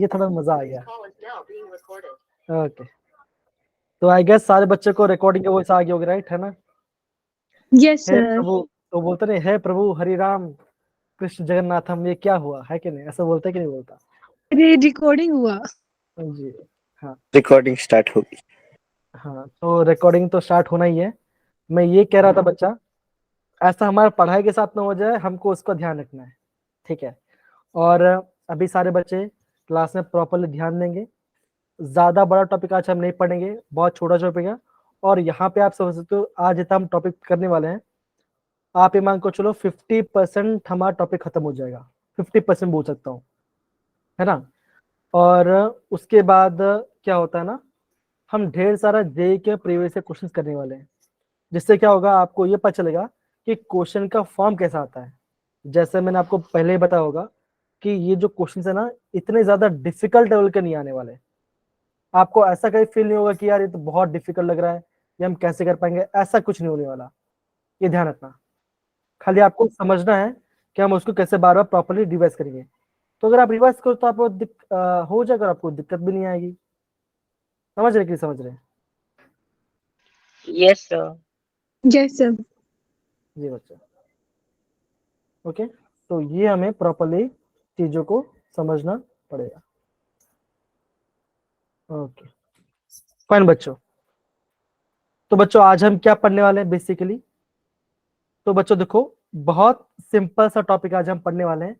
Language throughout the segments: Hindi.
ये थोड़ा मजा आ गया। ओके, तो आई गेस सारे बच्चे को रिकॉर्डिंग का वॉइस आ गया होगा, राइट है ना? यस हे सर। प्रभु, तो बोलते नहीं है प्रभु हरि राम कृष्ण जगन्नाथम, ये क्या हुआ है कि नहीं, ऐसा बोलता है कि नहीं बोलता? अरे रिकॉर्डिंग हुआ। जी हाँ रिकॉर्डिंग स्टार्ट होगी। हाँ, तो रिकॉर्डिंग तो स्टार्ट होना ही है। मैं ये कह रहा था बच्चा, ऐसा हमारा पढ़ाई के साथ ना हो जाए, हमको उसका ध्यान रखना है, ठीक है? और अभी सारे बच्चे क्लास में प्रॉपरली ध्यान देंगे। ज्यादा बड़ा टॉपिक आज हम नहीं पढ़ेंगे, बहुत छोटा टॉपिक है। और यहाँ पे आप समझ सकते हो आज जितना हम टॉपिक करने वाले हैं, आप ये मान को चलो 50% हमारा टॉपिक खत्म हो जाएगा, 50% बोल सकता हूँ, है ना? और उसके बाद क्या होता है ना, हम ढेर सारा जे के प्रीवियस क्वेश्चन करने वाले हैं, जिससे क्या होगा आपको ये पता चलेगा कि क्वेश्चन का फॉर्म कैसा आता है। जैसे मैंने आपको पहले ही बताया होगा कि ये जो क्वेश्चन है ना, इतने ज्यादा डिफिकल्ट लेवल के नहीं आने वाले। आपको ऐसा कहीं फील नहीं होगा कि यार ये तो बहुत डिफिकल्ट लग रहा है, ये हम कैसे कर पाएंगे, ऐसा कुछ नहीं होने वाला। ये ध्यान रखना, खाली आपको समझना है कि हम उसको कैसे बार बार प्रॉपरली रिवाइज करेंगे। तो अगर आप रिवाइज करो तो आपको हो जाएगा, आपको दिक्कत भी नहीं आएगी। समझ रहे कि नहीं समझ रहे? Yes sir. Yes sir. जी बच्चा, ओके। तो ये हमें प्रॉपरली चीजों को समझना पड़ेगा। ओके फाइन बच्चों, तो बच्चों आज हम क्या पढ़ने वाले हैं बेसिकली? तो बच्चों देखो, बहुत सिंपल सा टॉपिक आज हम पढ़ने वाले हैं।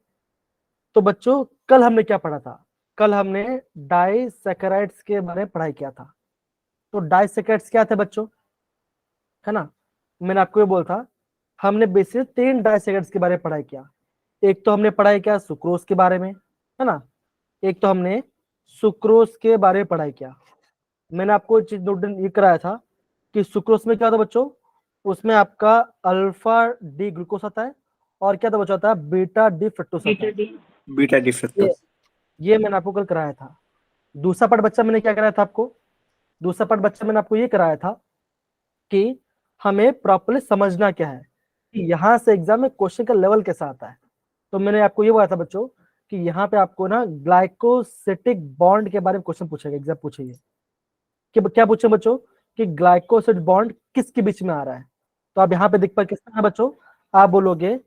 तो बच्चों कल हमने क्या पढ़ा था? कल हमने डाइसैकेराइड्स के बारे में पढ़ाई किया था। तो डाइसैकेराइड्स क्या थे बच्चों, है ना? मैंने आपको ये बोला था, हमने बेसिकली 3 डाइसैकेराइड्स के बारे में पढ़ाई किया। एक तो हमने पढ़ाई किया सुक्रोज के बारे में, है ना? एक तो हमने सुक्रोज के बारे में पढ़ाई किया। मैंने आपको एक चीज नोट ये कराया था कि सुक्रोज में क्या होता है बच्चों, उसमें आपका अल्फा डी ग्लूकोस आता है, और क्या था बच्चों, आता है बीटा डी फ्रक्टोस आता है। Beta D fructose. ये मैंने आपको कल कराया था। दूसरा पार्ट बच्चा मैंने क्या कराया था आपको? दूसरा पार्ट बच्चा मैंने आपको ये कराया था कि हमें प्रॉपरली समझना क्या है, कि यहाँ से एग्जाम में क्वेश्चन का लेवल कैसा आता है। तो मैंने आपको ये बताया था बच्चों कि यहाँ पे आपको ना ग्लाइकोसिटिक बॉन्ड के बारे में क्वेश्चन पूछेगा, एग्जाम पूछेगी कि क्या पूछे बच्चों, कि ग्लाइकोसिड बॉन्ड किसके बीच में आ रहा है। तो आप यहाँ पे दिख पा किसमें है बच्चों, आप बोलोगे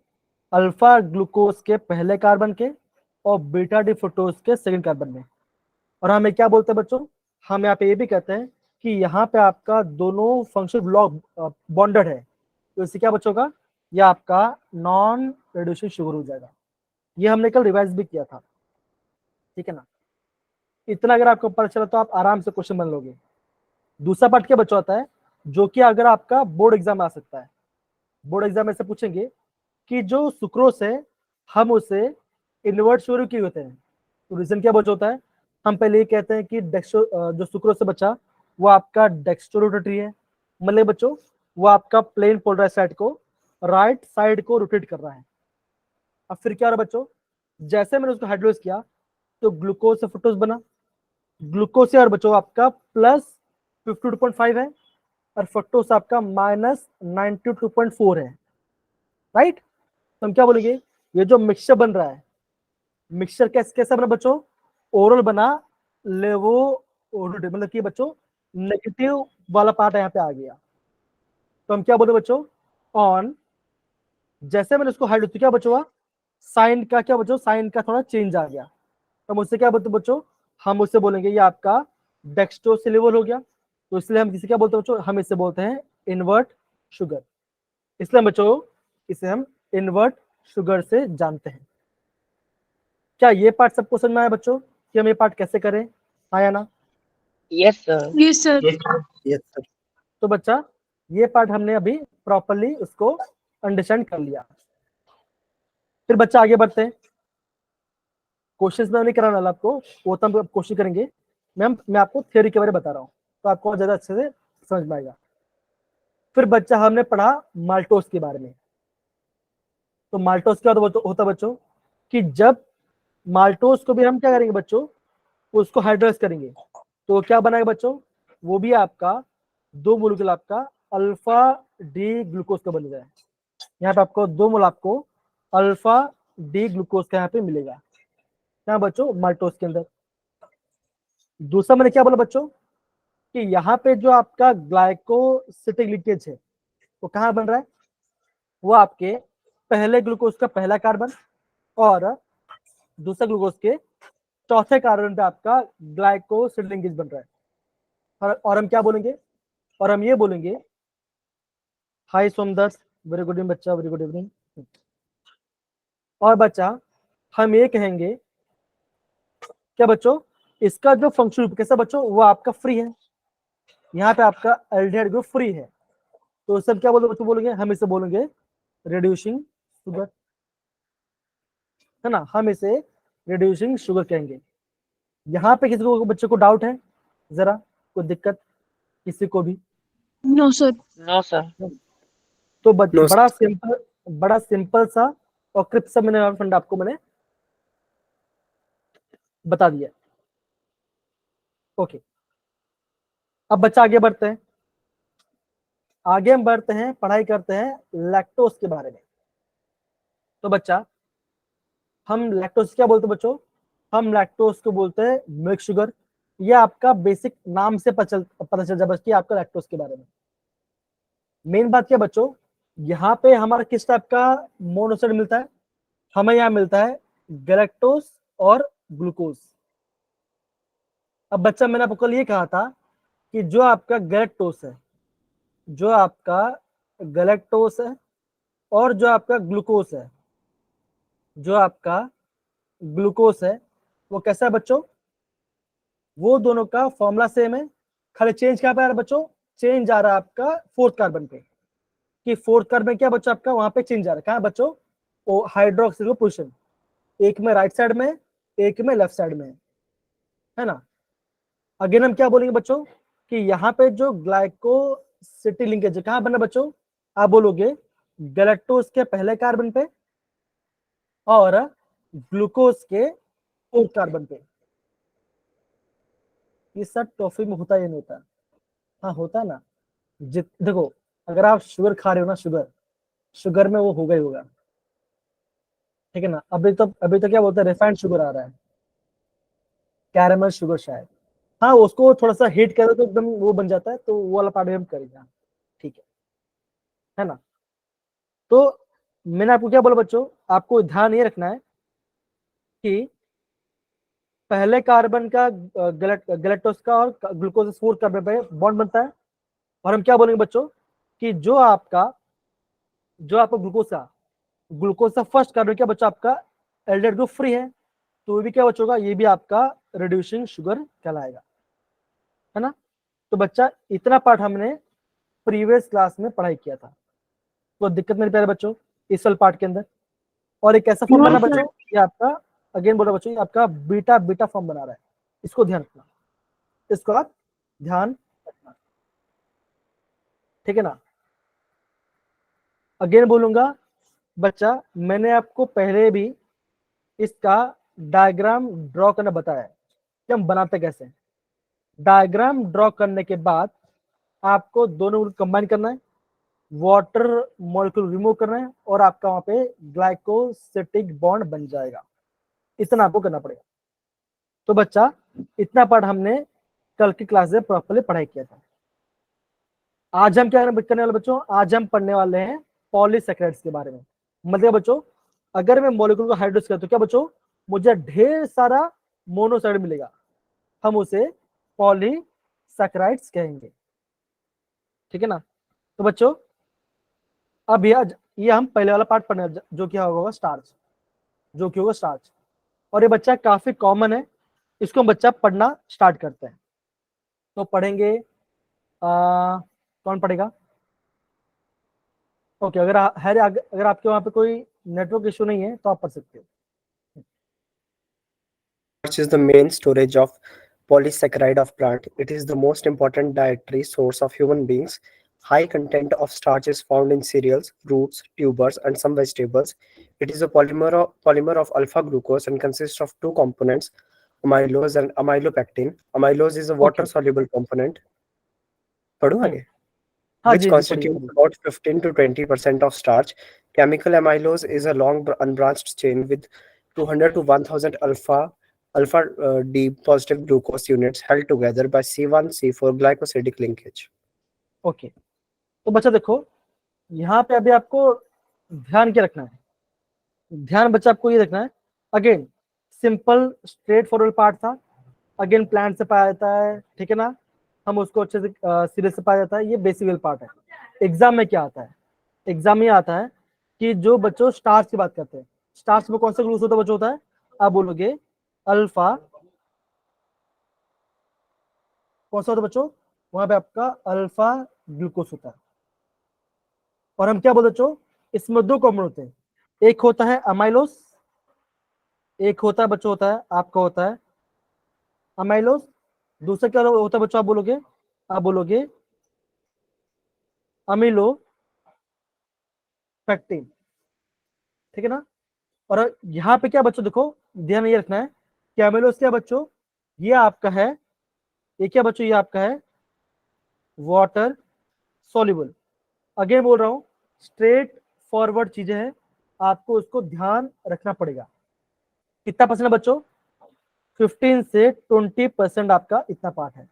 अल्फा ग्लूकोज के पहले कार्बन के और बीटा डी फ्रुक्टोज के सेकंड कार्बन में। और हमें क्या बोलते हैं बच्चों, हम यहाँ पे ये भी कहते हैं कि यहाँ पे आपका दोनों फंक्शन ब्लॉक बॉन्डेड है। तो इससे क्या बच्चों का, ये आपका नॉन रेड्यूसिंग शुगर हो जाएगा। ये हमने कल रिवाइज भी किया था, ठीक है ना? इतना अगर आपको पता चला तो आप आराम से क्वेश्चन बन लोगे। दूसरा पार्ट क्या बच्चा होता है, जो कि अगर आपका बोर्ड एग्जाम आ सकता है। बोर्ड एग्जाम में से पूछेंगे कि जो सुक्रोज है हम उसे इन्वर्ट शुगर क्यों होते हैं। तो रीजन क्या बच्चा होता है, हम पहले ये कहते हैं कि जो सुक्रोज से बच्चा वो आपका डेक्स्ट्रोरोटेटरी है, मतलब बच्चों वो आपका प्लेन पोलराइज साइड को राइट साइड को रोटेट कर रहा है। अब फिर क्या हो रहा है बच्चों, जैसे मैंने उसको हाइड्रोलाइज किया तो ग्लूकोज से फ्रुक्टोज बना, ग्लूकोज से और बच्चों आपका प्लस 52.5 है, और फ्रक्टोज आपका माइनस 92.4 है, राइट? तो हम क्या बोलेंगे, ये जो मिक्सचर बन रहा है, मिक्सचर कैसा बना बच्चों, ओरल बना, लेवो मतलब कि बच्चों नेगेटिव वाला पार्ट यहाँ पे आ गया। तो हम क्या बोले बच्चों, ऑन जैसे मैंने उसको हाइड, तो क्या बच्चों साइन का क्या बच्चों, साइन का थोड़ा चेंज आ गया। तो हम उससे क्या बोलते बच्चों, हम उससे बोलेंगे ये आपका डेक्स्ट्रोसिलेवल हो गया। तो इसलिए हम किसी क्या बोलते हैं बच्चों, हम इससे बोलते हैं इन्वर्ट शुगर। इसलिए बच्चों इसे हम इन्वर्ट शुगर से जानते हैं। क्या ये पार्ट सबको समझ में आया बच्चों कि हम ये पार्ट कैसे करें, आया ना? Yes sir. Yes sir. Yes sir. तो बच्चा ये पार्ट हमने अभी प्रॉपरली उसको अंडरस्टैंड कर लिया। फिर बच्चा आगे बढ़ते हैं। क्वेश्चंस में नहीं कराने वाला आपको, वो तो हम कोशिश करेंगे। मैं आपको थ्योरी के बारे में बता रहा हूँ, तो आपको और ज्यादा अच्छे से समझ में आएगा। फिर बच्चा हमने पढ़ा माल्टोज के बारे में। तो माल्टोज क्या होता बच्चों, कि जब माल्टोज को भी हम क्या करेंगे बच्चों, उसको हाइड्रोलाइज करेंगे, तो वो क्या बनाएगा बच्चों, वो भी आपका 2 मोलिक्यूल आपका अल्फा डी ग्लूकोज का बन जाए। यहाँ पे आपको 2 मोल आपको अल्फा डी ग्लूकोज का यहाँ पे मिलेगा, क्या बच्चों, माल्टोज के अंदर। दूसरा मैंने क्या बोला बच्चों कि यहाँ पे जो आपका ग्लाइकोसिटिक लिंकेज है वो कहाँ बन रहा है, वो आपके पहले ग्लूकोज का पहला कार्बन और दूसरा ग्लूकोज के चौथे कार्बन पे आपका ग्लाइकोसिटिक लिंकेज बन रहा है। और हम क्या बोलेंगे, और हम ये बोलेंगे, हाय सोमदत्त, वेरी गुड इवनिंग बच्चा, वेरी गुड इवनिंग। और बच्चा हम ये कहेंगे क्या बच्चों, इसका जो फंक्शनल ग्रुप कैसा बच्चों, वो आपका फ्री है, यहाँ पे आपका एल्डिहाइड ग्रुप फ्री है, तो सब क्या बोलोगे बच्चों, बोलेंगे हम इसे बोलेंगे रिड्यूसिंग शुगर, है ना, हम इसे रिड्यूसिंग शुगर कहेंगे। यहाँ पे किसी को बच्चे को डाउट है, जरा कोई दिक्कत किसी को भी? No sir. No sir. तो No, बड़ा सिंपल सा और क्रिप्ट सा मैंने फंड आपको मैंने बता दिया। ओके, अब बच्चा आगे बढ़ते हैं, आगे हम बढ़ते हैं, पढ़ाई करते हैं लैक्टोज के बारे में। तो बच्चा हम लैक्टोज क्या बोलते हैं बच्चों, हम लैक्टोज को बोलते हैं मिल्क शुगर। ये आपका बेसिक नाम से पता चल जाए बस कि आपका लैक्टोज के बारे में। मेन बात क्या बच्चों, यहाँ पे हमारा किस टाइप का मोनोसाइड मिलता है, हमें यहाँ मिलता है गैलेक्टोज और ग्लूकोज। अब बच्चा मैंने आपको कल ये कहा था कि जो आपका गैलेक्टोज है, जो आपका गैलेक्टोज है और जो आपका ग्लूकोज है, जो आपका ग्लूकोज है वो कैसा है बच्चों, वो दोनों का फॉर्मूला सेम है, खाली चेंज क्या पे आ रहा है बच्चों, चेंज आ रहा है आपका फोर्थ कार्बन पे, कि फोर्थ कार्बन क्या बच्चों आपका वहां पे चेंज आ रहा है, कहाँ बच्चों, वो हाइड्रोक्सिल पोजीशन, एक में राइट साइड में, एक में लेफ्ट साइड में, है ना। अगेन हम क्या बोलेंगे बच्चों कि यहाँ पे जो ग्लाइकोसिटिक लिंकेज कहाँ बना बच्चों, आप बोलोगे गैलेक्टोज के पहले कार्बन पे और ग्लूकोज के फोर्थ कार्बन पे। ये सब टॉफी में होता या नहीं होता, हाँ होता ना। देखो अगर आप शुगर खा रहे हो ना, शुगर में वो होगा ही होगा, ठीक है ना। अभी तो क्या बोलते हैं, रिफाइंड शुगर आ रहा है, कैरेमल शुगर शायद, हाँ उसको थोड़ा सा हीट करो तो एकदम वो बन जाता है, तो वो वाला पार्ट भी हम करेंगे, ठीक है ना। तो मैंने आपको क्या बोला बच्चों, आपको ध्यान ये रखना है कि पहले कार्बन का गैलेक्टोज का और ग्लूकोज फोर्थ कार्बन पे बॉन्ड बनता है, और हम क्या बोलेंगे बच्चों कि जो आपका ग्लूकोज का फर्स्ट कार्बन क्या बच्चा आपका एल्डिहाइड ग्रुप फ्री है, तो ये भी क्या बच्चा होगा, ये भी आपका रिड्यूसिंग शुगर कहलाएगा, है ना। तो बच्चा इतना पार्ट हमने प्रीवियस क्लास में पढ़ाई किया था, तो दिक्कत मेरे प्यारे बच्चों इस वाले पार्ट के अंदर। और एक ऐसा फॉर्म बना बच्चों, ये आपका अगेन बोला बच्चों, ये आपका बीटा बीटा फॉर्म बना रहा है, इसको ध्यान रखना, इसको आप ध्यान रखना, ठीक है ना। अगेन बोलूंगा बच्चा, मैंने आपको पहले भी इसका डायग्राम ड्रॉ करना बताया है कि हम बनाते कैसे। डायग्राम ड्रॉ करने के बाद आपको दोनों कंबाइन करना है, वाटर मॉलिक्यूल रिमूव करना है, और आपका वहां पे ग्लाइकोसिटिक बॉन्ड बन जाएगा, इतना आपको करना पड़ेगा। तो बच्चा इतना पार्ट हमने कल की क्लास में प्रॉपर्ली पढ़ाई किया था। आज हम क्या करने वाले बच्चों, आज हम पढ़ने वाले हैं पॉलीसैकेराइड्स के बारे में। मतलब बच्चों अगर मैं मॉलिक्यूल को हाइड्रोलाइज करता हूं, क्या बच्चों मुझे ढेर सारा मोनोसाइड मिलेगा, हम उसे पॉलीसैकेराइड्स कहेंगे, ठीक है ना। तो बच्चों अब ये हम पहले वाला पार्ट पढ़ने, जो कि होगा स्टार्च, और ये बच्चा काफी कॉमन है, इसको हम बच्चा पढ़ना स्टार्ट करते हैं। तो पढ़ेंगे कौन पढ़ेगा? ओके, अगर आपके वहां पे कोई नेटवर्क इशू नहीं है तो आप पढ़ सकते हो। Starch is the main storage of polysaccharide of plant. It is the most important dietary source of human beings. High content of starch is found in cereals, roots, tubers, and some vegetables. It is a polymer of alpha glucose and consists of two components, amylose and amylopectin. Amylose is a water-soluble component. पढ़ूं आगे? हाँ Which ji constitutes about 15 to 20% of starch. Chemical amylose is a long unbranched chain with 200 to 1000 alpha Alpha D positive glucose units held together by C1C4 glycosidic linkage. Okay, तो बच्चा देखो यहाँ पे अभी आपको ध्यान क्या रखना है, ध्यान बच्चा आपको ये रखना है, again simple straight forward part था, अगेन प्लांट से पाया जाता है, ठीक है ना, हम उसको अच्छे से सिरे से पाया जाता है, ये बेसिक पार्ट है। एग्जाम में क्या आता है, एग्जाम में आता है कि जो बच्चों स्टार्च की बात करते हैं, स्टार्च में कौन सा ग्लूकोज होता बच्चों होता है, आप बोलोगे अल्फा, कौन सा होता है बच्चों, वहां पे आपका अल्फा ग्लूकोज होता है। और हम क्या बोलते बच्चों, इसमें दो कॉम्पोनेंट होते हैं, एक होता है अमाइलोस, एक होता है बच्चों होता है आपका होता है अमाइलोस, दूसरा क्या होता है बच्चों, आप बोलोगे अमीलो पैक्टिन, ठीक है ना। और यहाँ पे क्या बच्चों देखो ध्यान ये रखना है कि अमीलोस क्या बच्चों, ये आपका है, ये क्या बच्चों, ये आपका है वाटर सॉल्युबल। अगेन बोल रहा हूं स्ट्रेट फॉरवर्ड चीजें हैं, आपको उसको ध्यान रखना पड़ेगा। कितना परसेंट बच्चों, 15 से 20% आपका इतना पार्ट है,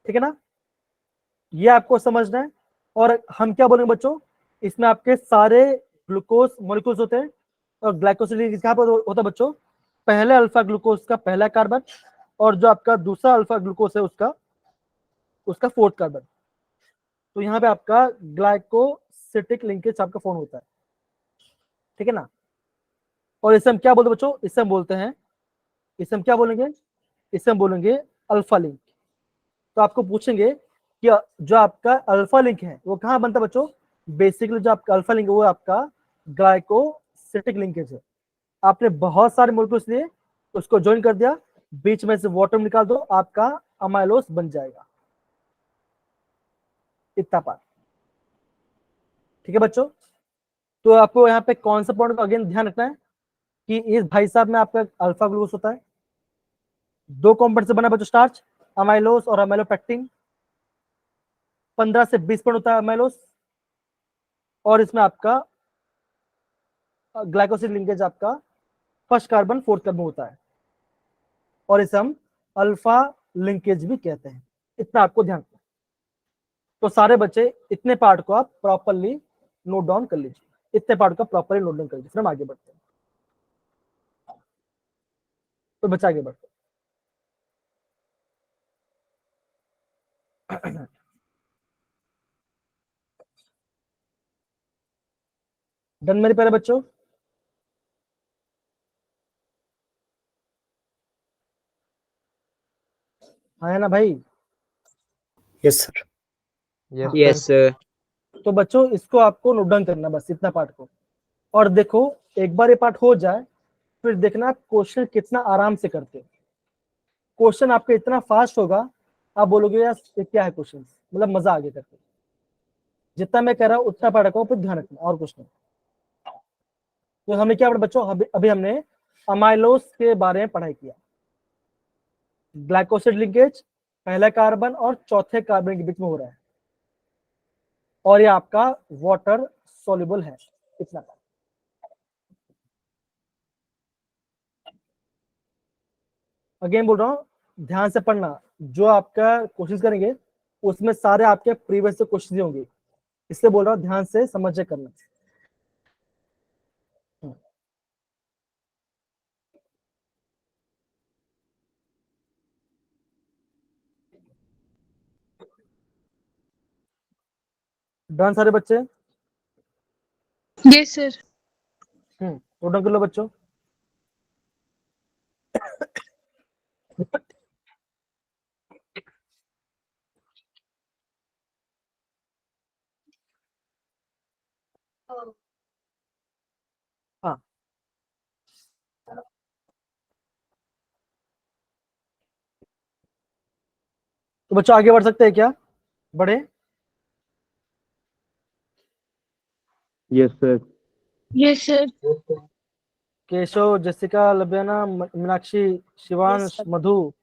ठीक है ना, ये आपको समझना है। और हम क्या बोलेंगे बच्चों, इसमें आपके सारे ग्लूकोज मॉलिक्यूल्स होते हैं, और ग्लाइकोसिलिक कहाँ पर होता है बच्चों, पहले अल्फा ग्लूकोज का पहला कार्बन, और जो आपका दूसरा अल्फा ग्लूकोज है उसका उसका फोर्थ कार्बन। तो यहाँ पे आपका ग्लाइकोसिटिक लिंकेज आपका फॉर्म होता है, ठीक है ना। और इसे हम क्या बोलते हैं बच्चों, इसे हम बोलते हैं, इसे हम क्या बोलेंगे, इसे हम बोलेंगे अल्फा लिंक। तो आपको पूछेंगे कि जो आपका अल्फा लिंक है वो कहाँ बनता है बच्चों, बेसिकली जो आपका अल्फा लिंक है वो आपका ग्लाइकोसिटिक लिंकेज है। आपने बहुत सारे मोलिक्यूल्स लिए, उसको ज्वाइन कर दिया, बीच में से वाटर निकाल दो, आपका अमाइलोस बन जाएगा, इतना पार्ट, ठीक है बच्चों। तो आपको यहाँ पे कौन सा पॉइंट को अगेन ध्यान रखना है कि इस भाई साहब में आपका अल्फा ग्लूकोज होता है, दो कॉम्पोनेंट से बना बच्चों स्टार्च, अमाइलोस और अमाइलोपेक्टिन, 15 से 20% होता है अमाइलोस, और इसमें आपका ग्लाइकोसिड लिंकेज आपका फर्स्ट कार्बन फोर्थ कार्बन होता है, और इसे हम अल्फा लिंकेज भी कहते हैं, इतना आपको ध्यान रखना। तो सारे बच्चे इतने पार्ट को आप प्रॉपरली नोट डाउन कर लीजिए, इतने पार्ट का प्रॉपरली नोट डाउन कर लीजिए, फिर हम आगे बढ़ते हैं। तो बच्चे आगे बढ़ते हैं। डन मेरे प्यारे बच्चों, हाँ है ना भाई, Yes, sir. Yes sir. तो बच्चों इसको आपको नोट डाउन करना, बस इतना पार्ट को। और देखो एक बार ये पार्ट हो जाए फिर देखना क्वेश्चन कितना आराम से करते हैं, क्वेश्चन आपका इतना फास्ट होगा, आप बोलोगे यार ये क्या है क्वेश्चन, मतलब मजा आ गया करके। जितना मैं कह रहा हूँ उतना पार्ट को फिर ध्यान रखना, और कुछ नहीं। तो हमें क्या पढ़ा बच्चों, अभी हमने अमाइलोस के बारे में पढ़ाई किया, ग्लाइकोसिड लिंकेज पहला कार्बन और चौथे कार्बन के बीच में हो रहा है, और ये आपका वाटर सॉल्युबल है, इतना। अगेन बोल रहा हूँ ध्यान से पढ़ना, जो आपका कोशिश करेंगे उसमें सारे आपके प्रीवियस से क्वेश्चन होंगे, इसलिए बोल रहा हूँ ध्यान से समझ के करना। डन सारे बच्चे, यस सर। तो डन कर लो बच्चों। हाँ, तो बच्चों आगे बढ़ सकते हैं क्या, बढ़े। Yes sir. Yes sir. Keshav, Jessica, लबेना, मीनाक्षी, शिवांश, sir. मधु,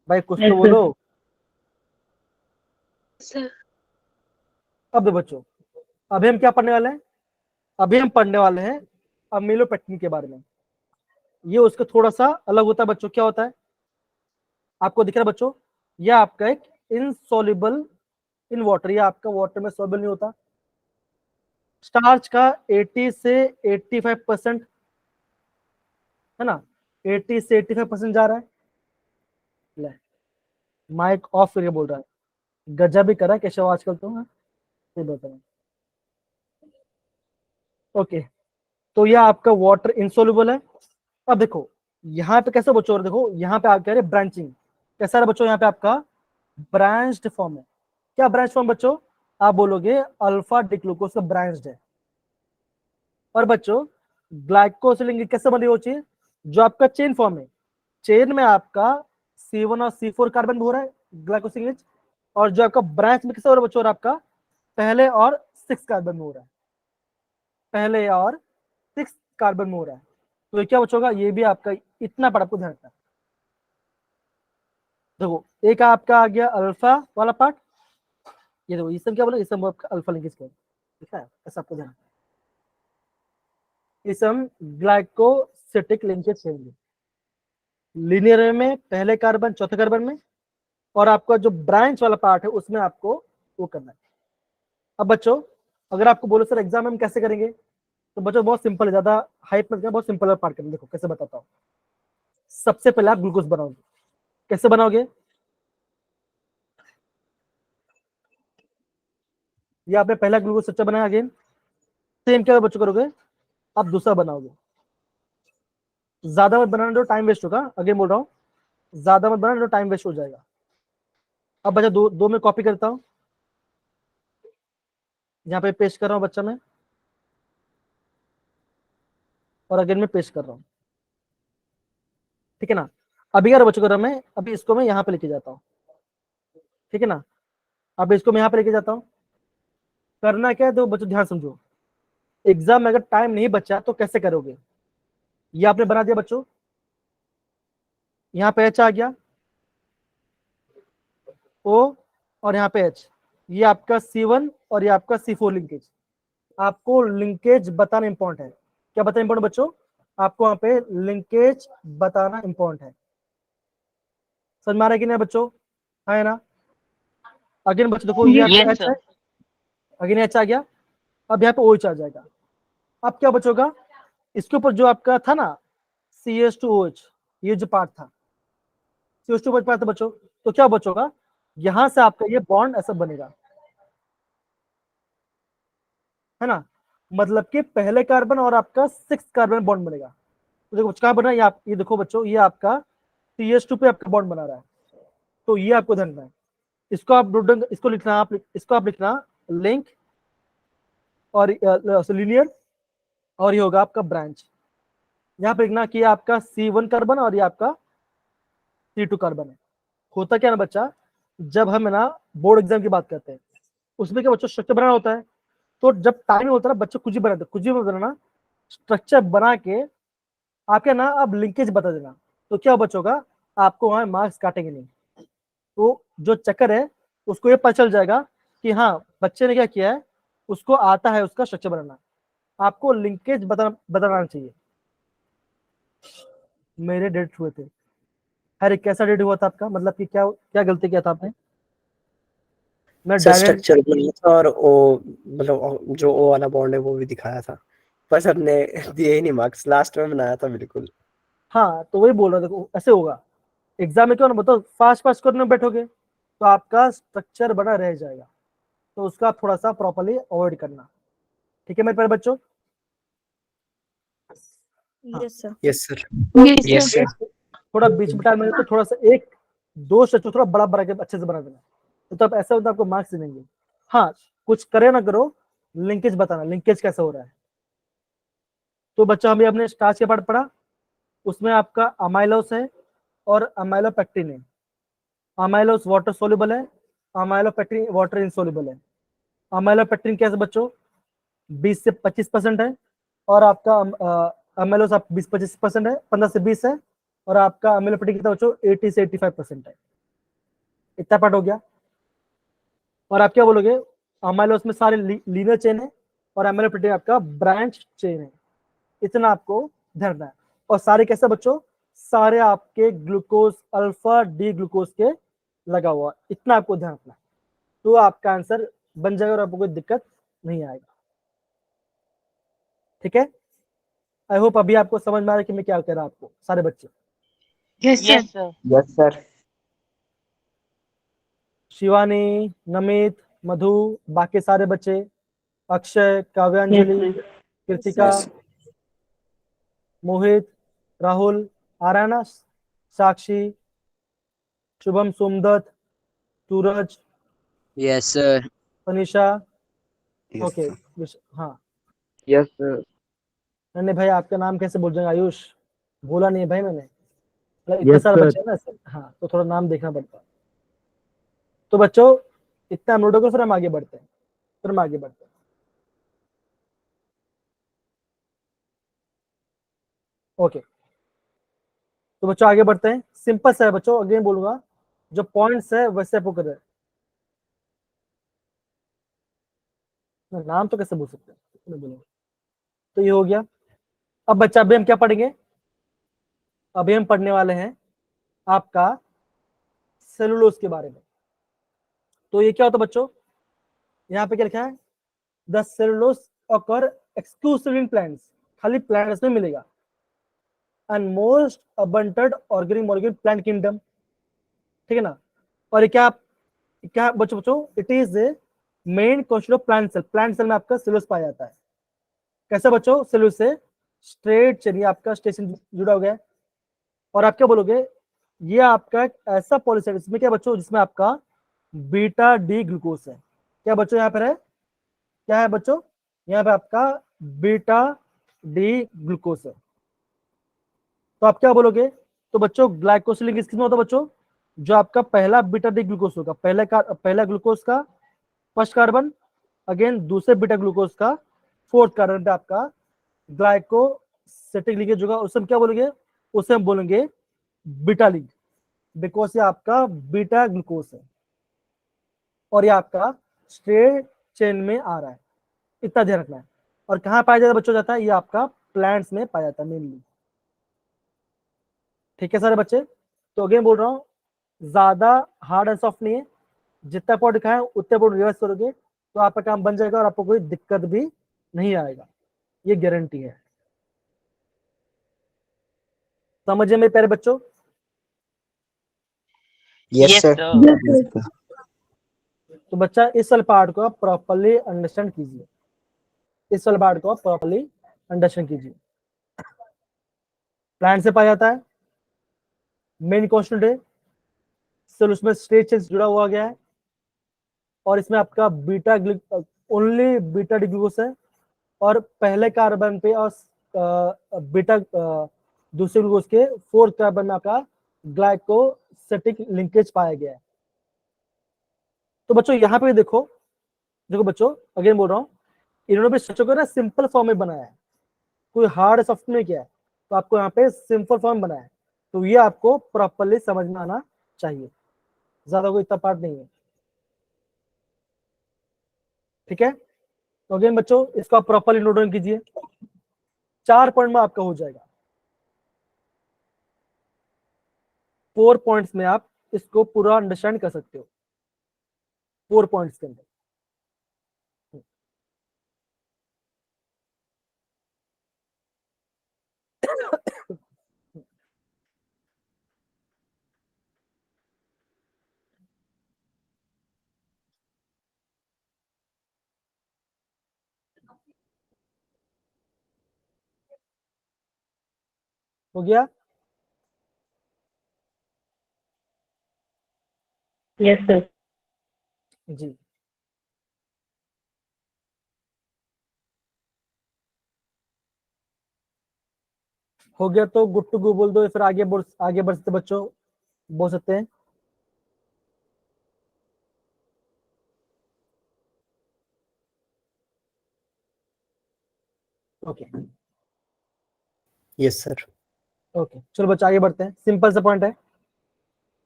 भाई कुछ Yes, तो sir. बोलो। सर। अब बच्चों अभी हम क्या पढ़ने वाले हैं, अभी हम पढ़ने वाले हैं अमीलोपेक्टिन के बारे में। ये उसका थोड़ा सा अलग होता है बच्चों। क्या होता है आपको दिख रहा है बच्चों, ये आपका एक इनसॉल्युबल इन वाटर, ये आपका वाटर में सॉल्युबल नहीं होता। स्टार्च का 80 से 85% है ना, 80 से 85% जा रहा है। ले माइक ऑफ करके बोल रहा है, गजब भी करा केशव आजकल तो। हाँ ये बता रहा हूं। ओके, तो ये आपका वाटर इंसॉल्युबल है। अब देखो यहाँ पे कैसे बच्चों, देखो यहाँ पे आप कह रहे ब्रांचिंग, कैसा है बच्चों, यहाँ पे आपका ब्रांच्ड फॉर्म है। क्या ब्रांच फॉर्म बच्चों, आप बोलोगे अल्फा डिग्लूकोज का ब्रांच्ड है। और बच्चों ग्लाइकोसिलिन कैसे बनी वो चीज, जो आपका चेन फॉर्म है, चेन में आपका C1 और C4 कार्बन हो रहा है ग्लाइकोसिलिन, और जो आपका ब्रांच में कैसे हो रहा है बच्चों, और आपका पहले और 6 कार्बन में हो रहा है, पहले और 6 कार्बन में हो रहा है। तो ये क्या बच्चों का, ये भी आपका इतना बड़ा आपको ध्यान रखना है। देखो एक आपका आ गया अल्फा वाला पार्ट, ये देखो इसमें क्या बोला, इसमें आपका अल्फा लिंकेज क्या है, ठीक है, ऐसा आपको ध्यान, इसम ग्लाइकोसिटिक लिंकेज चाहिए लीनियर में पहले कार्बन चौथे कार्बन में, और आपका जो ब्रांच वाला पार्ट है उसमें आपको वो करना है। अब बच्चों अगर आपको बोलो सर एग्जाम में हम कैसे करेंगे, तो बच्चों बहुत सिंपल है, ज्यादा हाइप मत करना, बहुत सिंपल पार्ट करेंगे। देखो कैसे बताता हूँ। सबसे पहले आप ग्लूकोज बनाओगे, कैसे बनाओगे, ये आपने पहला ग्लूकोज स्ट्रक्चर बनाया, अगेन सेम क्या बच्चों करोगे, आप दूसरा बनाओगे। ज्यादा मत बनाना दो, टाइम वेस्ट होगा, अगेन बोल रहा हूँ ज्यादा मत बनाना दो, टाइम वेस्ट हो जाएगा। अब बच्चा दो में कॉपी करता हूँ, यहाँ पे पेस्ट कर रहा हूँ बच्चा मैं, और अगेन में पेस्ट कर रहा हूँ, ठीक है ना। अभी यार बच्चों कर मैं अभी इसको मैं यहाँ पे लेके जाता हूँ, ठीक है ना। अब इसको मैं यहाँ पे लेके जाता हूँ, करना क्या है तो बच्चों ध्यान समझो, एग्जाम में अगर टाइम नहीं बचा तो कैसे करोगे। ये आपने बना दिया बच्चों, यहाँ पे H आ गया, O और यहाँ पे H, ये आपका C1 और ये आपका C4 लिंकेज। आपको लिंकेज बताना इंपॉर्टेंट है। क्या बताना इंपॉर्टेंट बच्चों, आपको यहाँ पे लिंकेज बताना इंपॉर्टेंट है। समझ में आ रहा है कि नहीं बच्चों, है ना। अगेन बच्चों देखो ये आपका H है, अगेन H आ गया, अब यहाँ पे OH आ जाएगा। अब क्या बचोगा, इसके ऊपर जो आपका था ना CH2OH, ये जो पार्ट था CH2OH पार्ट था बच्चों, तो क्या बचोगा, यहां से आपका ये बॉन्ड ऐसा बनेगा, है ना। मतलब कि पहले कार्बन और आपका 6 कार्बन बॉन्ड बनेगा। तो देखो कहां बना, ये देखो बच्चों, ये आपका CH2 पे आपका बॉन्ड बना रहा है, तो ये आपको ध्यान रखना है। इसको आप इसको लिखना, आप इसको आप लिखना लिंक और लीनियर, और ये होगा आपका ब्रांच। यहाँ पे लिखना कि आपका C1 कार्बन और ये आपका C2 कार्बन है। होता क्या ना बच्चा, जब हम ना बोर्ड एग्जाम की बात करते हैं, उसमें क्या बच्चों स्ट्रक्चर बनाना होता है, तो जब टाइम होता है ना बच्चों कुछ भी बनाते, कुछ भी बनाना, स्ट्रक्चर बना के आप क्या ना अब लिंकेज बता देना, तो क्या बच्चों आपको वहां मार्क्स काटेंगे नहीं। तो जो चक्कर है उसको ये पता चल जाएगा कि हाँ बच्चे ने क्या किया है, उसको आता है उसका स्ट्रक्चर बनाना, आपको लिंकेज बताना चाहिए। मेरे डेट हुए थे, अरे कैसा डेट हुआ था आपका, मतलब कि क्या क्या गलती किया था आपने। मैं सर डायरेक्ट, स्ट्रक्चर बनाया था और ओ मतलब जो ओ वाला बॉन्ड है वो भी दिखाया था, पर सर ने दिए ही नहीं मार्क्स, लास्ट में बनाया था बिल्कुल। हाँ तो वही बोल रहा था, देखो ऐसे होगा एग्जाम में, क्यों ना बताओ फास्ट फास्ट करने बैठोगे तो आपका स्ट्रक्चर बना रह जाएगा, तो उसका थोड़ा सा प्रॉपर्ली अवॉइड करना, ठीक है मेरे प्यारे बच्चों। हाँ yes sir. Yes sir. Yes yes sir. Sir. थोड़ा बीच में टाइम मिले तो थोड़ा सा एक दो स्ट्रक्चर थोड़ा बड़ा बड़ा के अच्छे से बना देना, तो तब ऐसा होता है आपको मार्क्स देंगे। हाँ कुछ करे ना करो, लिंकेज बताना, लिंकेज कैसा हो रहा है। तो बच्चों हमें अपने स्टार्च के पार्ट पढ़ा, उसमें आपका अमाइलोस है और अमाइलोपेक्टिन है। अमाइलोस वाटर सोल्युबल है, अमाइलोपेक्टिन वाटर इनसोल्युबल है। अमाइलोपेक्टिन कैसे बच्चों 20 से 25% है, और आपका अमाइलोस आप 20-25% है, 15 से 20 है, और आपका अमाइलोपेक्टिन कितना बच्चों 80 से 85% है। इतना पार्ट हो गया। और आप क्या बोलोगे, अमाइलोस में सारे लीनियर चेन है और अमाइलोपेक्टिन आपका ब्रांच चेन है, इतना आपको ध्यान रखना है। और सारे कैसे बच्चों, सारे आपके ग्लूकोज अल्फा डी ग्लूकोज के लगा हुआ, इतना आपको ध्यान रखना, तो आपका आंसर बन जाएगा और आपको कोई दिक्कत नहीं आएगा। ठीक है, आई होप अभी आपको समझ में आ रहा है कि मैं क्या कह रहा हूं आपको सारे बच्चे। Yes, sir. Yes, sir. Yes, sir. Shivani, Namit, मधु, बाकी सारे बच्चे, अक्षय, काव्यांजलि, कृतिका, Yes. मोहित, राहुल, आ रहा है ना, साक्षी, शुभम, सोमदत्त, सूरज, Yes, sir. Tanisha, Yes, okay, sir. हाँ, Yes, sir. मैंने भाई आपका नाम कैसे बोल जाएंगे, आयुष बोला नहीं है भाई मैंने, मतलब इतने Yes, सारे sir. बच्चे हैं ना, हाँ, तो थोड़ा नाम देखना पड़ता है। तो बच्चों इतना नोट होगा, फिर हम आगे बढ़ते हैं, ओके। तो बच्चों आगे बढ़ते हैं, सिंपल सा है बच्चों, अगेन बोलूंगा, जो पॉइंट्स है वैसे आपको कर, नाम तो कैसे बोल सकते हैं, तो ये हो गया। अब बच्चा अभी हम क्या पढ़ेंगे, अभी हम पढ़ने वाले हैं आपका सेलुलोज के बारे में। तो ये क्या होता है बच्चों, यहाँ पे क्या लिखा है, the cellulose occur exclusive in plants, खाली प्लांट्स में मिलेगा, and most abundant organic molecule plant kingdom, ठीक है ना। और ये क्या बच्चों, it is main constituent of plant cell में आपका सेलुलोज पाया जाता है। कैसे बच्चों, सेलुलोज से स्ट्रेट चेन, आपका स्टेशन जुड़ा हो गया, और आप क्या बोलोगे, ये आपका एक ऐसा पॉलीसेकेराइड, इसमें क्या बच्चों, जिसमें आपका बीटा डी ग्लूकोज है, क्या बच्चों यहाँ पर है, क्या है बच्चों, यहाँ पे आपका बीटा डी ग्लूकोज है। तो आप क्या बोलोगे, तो बच्चों ग्लाइकोसिलिक किसमें होता है बच्चों, जो आपका पहला बीटा डी ग्लूकोज होगा, पहला ग्लूकोज का फर्स्ट कार्बन, अगेन दूसरे बीटा ग्लूकोज का फोर्थ कार्बन पे आपका ग्लाइकोसिलिक लिंकेज होगा, उसे हम क्या बोलेंगे, उसे हम बोलेंगे बीटा लिंक, बिकॉज ये आपका बीटा ग्लूकोज है और ये आपका स्ट्रेट चेन में आ रहा है, इतना ध्यान रखना है। और कहाँ पाया जाता है बच्चों, जाता है ये आपका प्लांट्स में पाया जाता है मेनली। ठीक है सारे बच्चे, तो अगेन बोल रहा हूँ, ज्यादा हार्ड एंड सॉफ्ट नहीं है, जितना पॉइंट लिखा है उतने पॉइंट रिवर्स करोगे तो आपका काम बन जाएगा और आपको कोई दिक्कत भी नहीं आएगा, ये गारंटी है। समझिए मेरे प्यारे बच्चों, Yes, sir. Yes, sir. तो बच्चा इस वाले पार्ट को आप प्रॉपर्ली अंडरस्टैंड कीजिए, इस वाले पार्ट को आप प्रॉपर्ली अंडरस्टैंड कीजिए। प्लांट से पाया जाता है, मेन कॉन्स्टेंट है, सेल उसमें स्ट्रेट चेन जुड़ा हुआ गया है, और इसमें आपका ओनली बीटा डी ग्लूकोज है, और पहले कार्बन पे और बीटा दूसरे ग्लूकोज के फोर्थ कार्बन में आपका ग्लाइकोसिलिक लिंकेज पाया गया है। तो बच्चों यहाँ पे देखो, बच्चों अगेन बोल रहा हूँ, इन्होंने भी स्ट्रक्चर को ना सिंपल फॉर्म में बनाया है, कोई हार्ड सॉफ्ट नहीं किया है, तो आपको यहाँ पे सिंपल फॉर्म बनाया है, तो ये आपको प्रॉपर्ली समझ में आना चाहिए, ज्यादा कोई इतना पार्ट नहीं है। ठीक है, तो अगेन बच्चों इसको आप प्रॉपर्ली नोट डाउन कीजिए, 4 पॉइंट में आपका हो जाएगा, 4 पॉइंट्स में आप इसको पूरा अंडरस्टैंड कर सकते हो, 4 पॉइंट्स के अंदर। हो गया, Yes, sir. जी, हो गया तो गुड टू गो बोल दो, या फिर आगे बढ़ सकते बच्चों, बोल सकते हैं। Okay Yes, sir. ओके, चलो बच्चों आगे बढ़ते हैं, सिंपल सा पॉइंट है।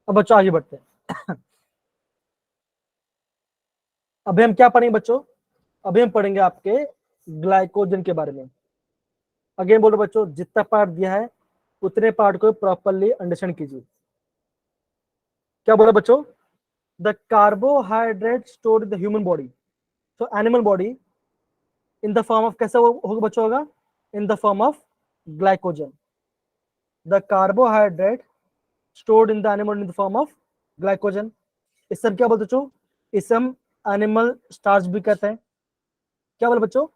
अब बच्चों आगे बढ़ते हैं, अभी हम क्या पढ़ेंगे बच्चों, अभी हम पढ़ेंगे आपके ग्लाइकोजन के बारे में। अगेन बोलो बच्चों, जितना पार्ट दिया है उतने पार्ट को प्रॉपरली अंडरस्टैंड कीजिए। क्या बोला बच्चों? The carbohydrate stored in the human body, तो animal body in the form of, कैसा होगा बच्चों? होगा in the form of glycogen. The carbohydrate stored in the animal in the form of glycogen. इस सब क्या बोलते बच्चों? इसे हम एनिमल स्टार्च भी कहते हैं। क्या बोले बच्चों?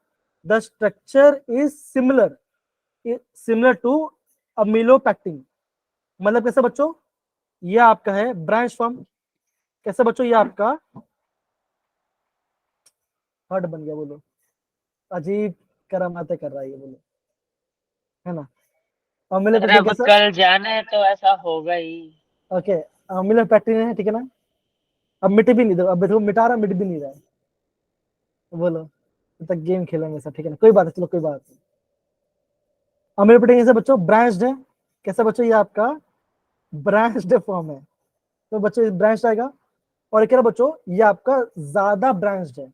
The structure is similar to amylopectin. मतलब कैसे बच्चों? ये आपका है ब्रांच फॉर्म। कैसे बच्चों? ये आपका हर्ट बन गया, बोलो अजीब करामाते कर रहा है ये, बोलो, है ना? सर अब कल जाना है तो ऐसा होगा ही। ओके, अमीलोपेक्टिन है, ठीक है ना? अब मिट भी नहीं दो, अब देखो मिटा रहा, मिट भी नहीं रहा है, बोलो तक गेम खेलेंगे सर, ठीक है ना? कोई बात है, चलो कोई बात नहीं। अमीलोपेक्टिन कैसे बच्चों? ब्रांच्ड है। कैसे बच्चों? ये आपका ब्रांच्ड फॉर्म है, तो बच्चों ब्रांच आएगा। और क्या बच्चों? ये आपका ज्यादा ब्रांच्ड है,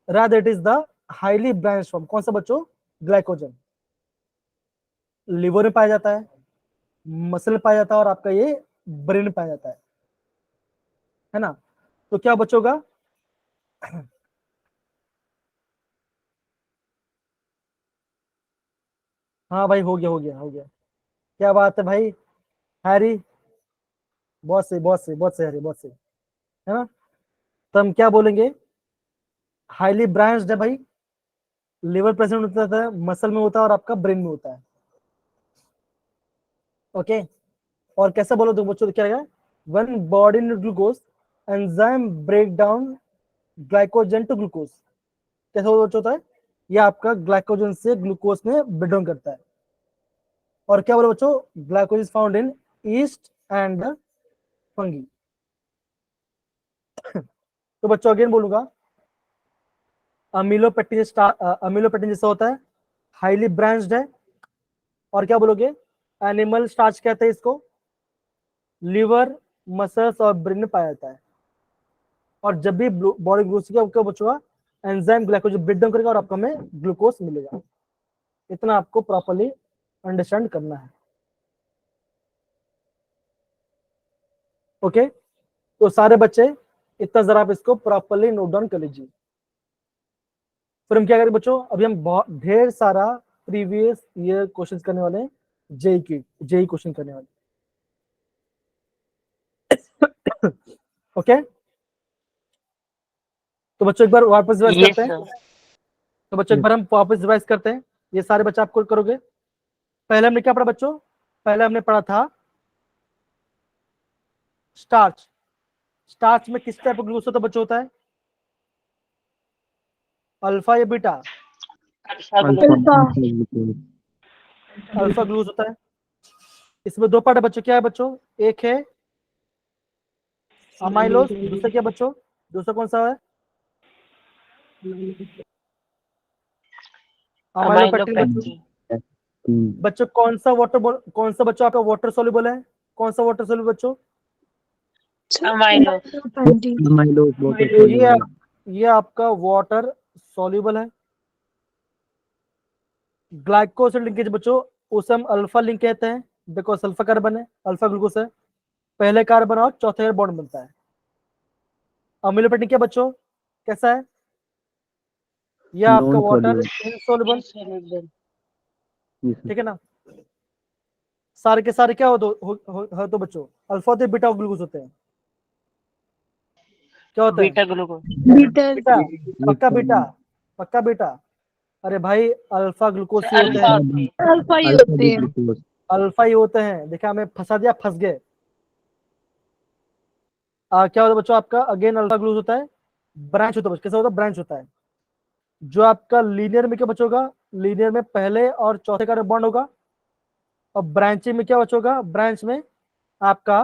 rather it is the highly branch form. कौन सा बच्चों? ग्लाइकोजन। लिवर में पाया जाता है, मसल में पाया जाता है, और आपका ये ब्रेन में पाया जाता है ना? तो क्या बच्चों का? हाँ भाई, हो गया हो गया हो गया। क्या बात है भाई हैरी, बहुत सही बहुत सही बहुत सही हैरी, बहुत सही, है ना? तो हम क्या बोलेंगे? हाईली ब्रांच्ड है भाई, लिवर प्रेजेंट होता है, मसल में होता है, और आपका ब्रेन में होता है। ओके, और कैसे बोलो तो बच्चों? क्या रहेगा? One body need glucose, enzyme break down glycogen to glucose. कैसे होता है? ये आपका ग्लाइकोजन से ग्लूकोज में ब्रेक डाउन करता है। और क्या बोलो बच्चों? Glycogen is found in yeast and fungi. तो बच्चों अगेन बोलूंगा, अमीलोपेक्टिन जैसा होता है, हाईली ब्रांच्ड है, और क्या बोलोगे? एनिमल स्टार्च कहते हैं इसको, लिवर, मसल्स और ब्रेन में पाया जाता है। और जब भी बॉडी ग्लूकोज का क्या बचेगा? एंजाइम ग्लाइकोजन ब्रेक डाउन करेगा और आपको हमें ग्लूकोज मिलेगा। इतना आपको प्रॉपर्ली अंडरस्टैंड करना है। ओके, तो सारे बच्चे इतना जरा आप इसको प्रॉपर्ली नोट डाउन कर लीजिए। फिर हम क्या करें बच्चों? अभी हम बहुत ढेर सारा प्रीवियस ईयर क्वेश्चंस करने वाले हैं, जेई क्वेश्चन करने वाले। ओके, तो बच्चों एक बार वापस रिवाइज करते हैं। तो बच्चों एक बार हम वापस रिवाइज करते हैं, ये सारे बच्चे आपको करोगे। पहले हमने क्या पढ़ा बच्चों? पहले हमने पढ़ा था स्टार्च। स्टार्च में किस टाइप का ग्लूकोज होता बच्चों? होता है अल्फा या बीटा? अल्फा ग्लूकोज होता है। इसमें दो पार्ट है बच्चों, क्या है बच्चों? एक है अमाइलोज, दूसरा क्या बच्चों? दूसरा कौन सा है? अमाइलोपेक्टिन। बच्चों कौन सा कौन सा बच्चों आपका वाटर सोल्यूबल है? कौन सा वाटर सोल्यूबल बच्चों? ये आपका वाटर सोल्यूबल है। ग्लाइकोसिड लिंकेज बच्चों, उसे हम अल्फा लिंक कहते हैं, बिकॉज अल्फा कार्बन है, अल्फा ग्लूकोज है, पहले कार्बन और चौथे बॉन्ड बनता है। अमीलोपेक्टिन क्या बच्चों? कैसा है? यह आपका वाटर इनसॉल्युबल, ठीक है ना? सारे के सारे क्या हो तो बच्चों? अल्फा होते हैं, बीटा ग्लूकोज होते हैं। क्या होता है? Beta glucose. बीटा, पक्का बीटा, पक्का बीटा। अरे भाई अल्फा ग्लूकोज ही होते हैं, अल्फा ही होते हैं। अल्फा ही होते हैं। देखा, हमें फंसा दिया, फंस गए। क्या होता है बच्चों? आपका अगेन अल्फा ग्लूकोज होता है, ब्रांच होता है। कैसा होता है? ब्रांच होता है। जो आपका लीनियर में क्या बचोगा? लीनियर में पहले और चौथे का बॉन्ड होगा। और ब्रांचिंग में क्या बचोगा? ब्रांच में आपका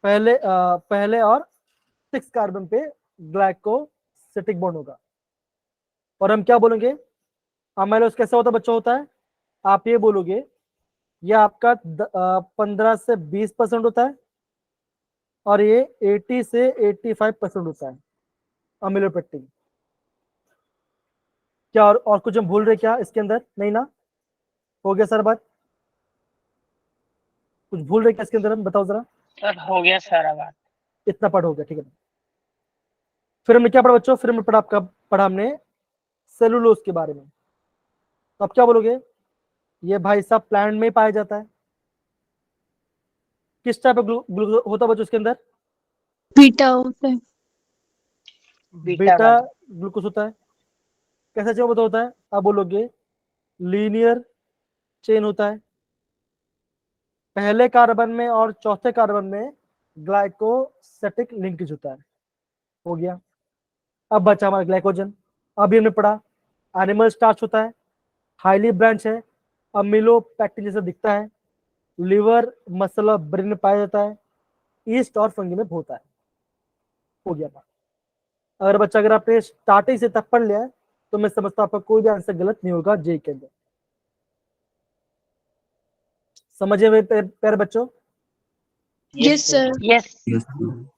पहले और 6 कार्बन पे ग्लाइकोसिटिक बॉन्ड होगा। और हम क्या बोलेंगे? अमाइलोज कैसा होता बच्चा? होता है, आप ये बोलोगे, ये आपका 15 से 20% होता है, और ये 80 से 85% होता है अमीलोपेक्टिन। क्या और कुछ हम भूल रहे क्या इसके अंदर? नहीं ना? हो गया सर बात? कुछ भूल रहे क्या इसके अंदर हम? बताओ जरा। सर हो गया सारा बात। इतना पढ़ हो गया, ठीक है। फिर हमने क्या पढ़ा बच्चों? फिर हमने पढ़ा हमने सेलुलोज के बारे में। तो आप क्या बोलोगे? ये भाई साहब प्लांट में ही पाया जाता है। किस टाइप का ग्लूकोज होता है बच्चों इसके अंदर? बीटा होता है। बीटा ग्लूकोज होता है। कैसा चेन होता है? आप बोलोगे लीनियर चेन होता है। पहले कार्बन में और चौथे कार्बन में ग्लाइकोसेटिक लिंकेज होता है। हो गया। अब बचा हमारा ग्लाइकोजन। अभी हमने पढ़ा एनिमल स्टार्च होता है, हाईली ब्रांच है, अमीलोपैक्टिन जैसा दिखता है, लिवर, मसल और ब्रेन में पाया जाता है, ईस्ट और फंगी में होता है। हो गया बात। अगर आपने स्टार्टिंग से तक पढ़ लिया है तो मैं समझता हूं आपका कोई भी आंसर गलत नहीं होगा जे के अंदर। समझे हुए प्यारे बच्चों? Yes sir. Yes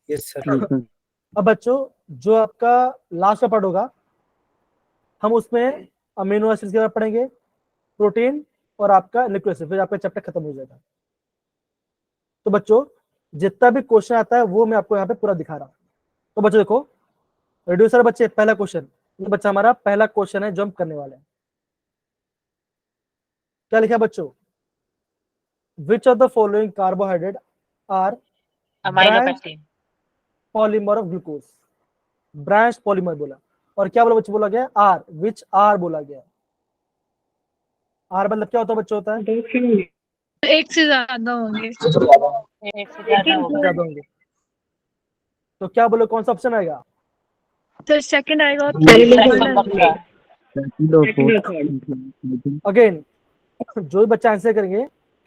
yes sir. अब बच्चों जो आपका लास्ट का पार्ट होगा हम उसमें अमीनो एसिड के बारे में पढ़ेंगे, प्रोटीन और आपका न्यूक्लिक एसिड, फिर आपका चैप्टर खत्म हो जाएगा। तो बच्चों जितना भी क्वेश्चन आता है वो मैं आपको यहाँ पे पूरा दिखा रहा हूँ। तो बच्चों देखो, रिड्यूसर बच्चे पहला क्वेश्चन, ये बच्चा हमारा पहला क्वेश्चन है जो हम करने वाले हैं। क्या लिखा है बच्चों? Which of the following carbohydrate are amylopectin. Polymer of glucose. Branch polymer बोला। और क्या बोला बच्चों? बोला गया आर, विच आर बोला गया। आर मतलब क्या होता है बच्चों? होता है एक से ज्यादा होंगे। एक से ज्यादा होगा। ज्यादा होंगे। तो क्या बोलो कौन सा ऑप्शन आएगा? तो सेकंड आएगा। सेकंड पक्का। अगेन जो भी बच्चा आंसर करेंगे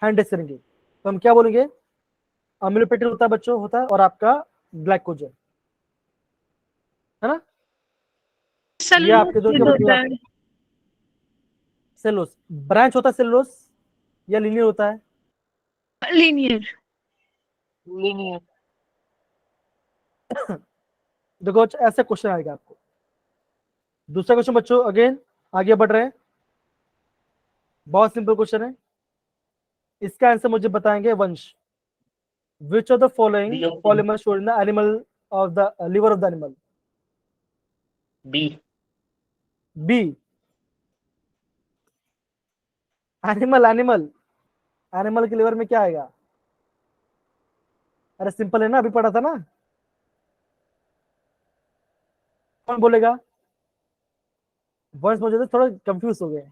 हैंड रेस करेंगे। तो हम क्या बोलेंगे? अमीलोपेक्टिन होता है बच्चों, होता है, और आपका ग्लाइकोजन, है ना? ये आपके दो क्या? सेलुलोज। ब्रांच होता है सेलुलोज या लीनियर होता है? लीनियर। लीनियर। देखो ऐसे क्वेश्चन आएगा आपको। दूसरा क्वेश्चन बच्चों, अगेन आगे बढ़ रहे हैं, बहुत सिंपल क्वेश्चन है। इसका आंसर मुझे बताएंगे वंश। Which of the following polymer stored in the animal of the liver of the animal? B. B. Animal के लिवर में क्या आएगा? अरे सिंपल है ना, अभी पढ़ा था ना। कौन बोलेगा? वंश मुझे तो थोड़ा कंफ्यूज हो गए।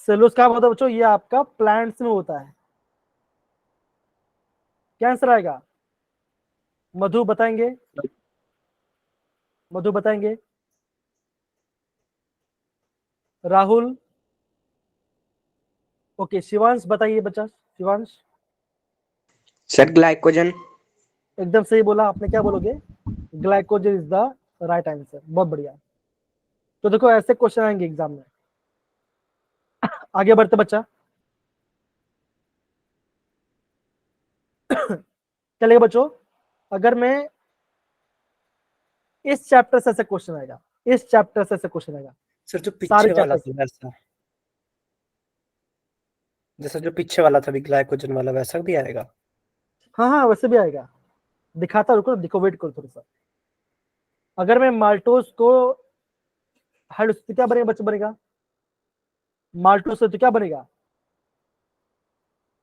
सेलुलोज कहाँ होता है बच्चों? ये आपका प्लांट्स में होता है। क्या आंसर आएगा? मधु बताएंगे? मधु बताएंगे? राहुल? ओके, शिवांश बताइए बच्चा। Shivansh sir glycogen. एकदम सही बोला आपने। क्या बोलोगे? Glycogen is the right answer. बहुत बढ़िया। तो देखो ऐसे क्वेश्चन आएंगे एग्जाम में। आगे बढ़ते बच्चा। चलिए बच्चों, अगर मैं इस चैप्टर से ऐसे क्वेश्चन आएगा, इस चैप्टर से ऐसे क्वेश्चन आएगा, सर जो सारे पीछे वाला चैप्टर था वैसा, जैसा जो पीछे वाला था भी ग्लाइकोजन वाला वैसा भी आएगा? हाँ हाँ वैसे भी आएगा। दिखाता, रुको देखो, वेट करो थोड़ा सा। अगर मैं माल्टोज को हाइड्रोस तो क्या बनेगा बच्चा? बनेगा माल्टोज से तो क्या बनेगा?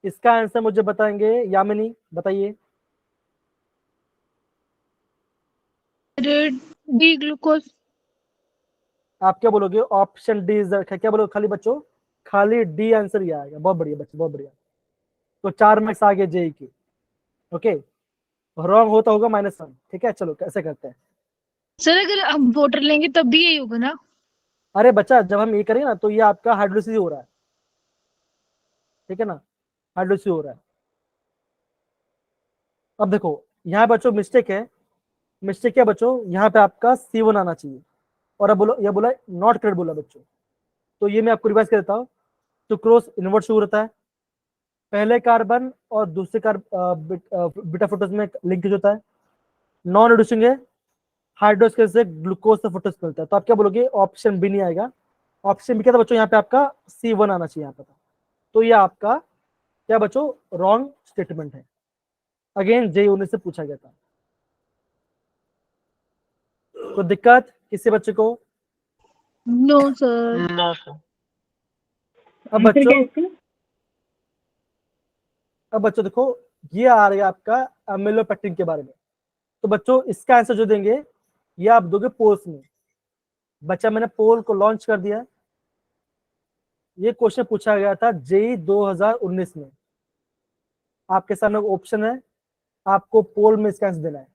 इसका आंसर मुझे बताएंगे यामिनी, बताइए। D glucose. आप क्या बोलोगे? ऑप्शन डी इज क्या बोलोगे खाली बच्चों? खाली डी आंसर ही आएगा। बहुत बढ़िया बच्चे, बहुत बढ़िया। तो 4 मार्क्स आ गए जेई के। ओके, रॉन्ग होता होगा -1। ठीक है, चलो कैसे करते हैं। सर अगर हम वोटर लेंगे तब भी यही होगा ना? अरे बच्चा जब हम ये करेंगे ना तो ये आपका हाइड्रोलिसिस हो रहा है, ठीक है ना? हाइड्रोलिसिस हो रहा है। अब देखो यहाँ बच्चों मिस्टेक है। मिस्टेक क्या बच्चों? यहाँ पे आपका C1 आना चाहिए, और अब बोलो, ये बोला नॉट करेक्ट बोला बच्चों। तो ये मैं आपको रिवाइज कर देता हूँ। तो क्रॉस इन्वर्ट शुरू होता है, पहले कार्बन और दूसरे बीटा फोटोस में लिंकेज होता है, नॉन रिड्यूसिंग है, हाइड्रोक्साइड से ग्लूकोज से फोटोस मिलता है। तो आप क्या बोलोगे? ऑप्शन बी नहीं आएगा। ऑप्शन बी क्या था बच्चों? यहाँ पे आपका C1 आना चाहिए यहाँ पे था। तो ये आपका क्या बच्चों रॉन्ग स्टेटमेंट है। अगेन JEE 19 से पूछा गया था। तो दिक्कत किसी बच्चे को? No sir. No sir. अब बच्चों देखो, ये आ रहा है आपका अमिलोपेक्टिन के बारे में। तो बच्चों इसका आंसर जो देंगे ये आप दोगे पोल्स में। बच्चा मैंने पोल को लॉन्च कर दिया। ये क्वेश्चन पूछा गया था JEE 2019 में। आपके सामने ऑप्शन है, आपको पोल में इसका आंसर देना है।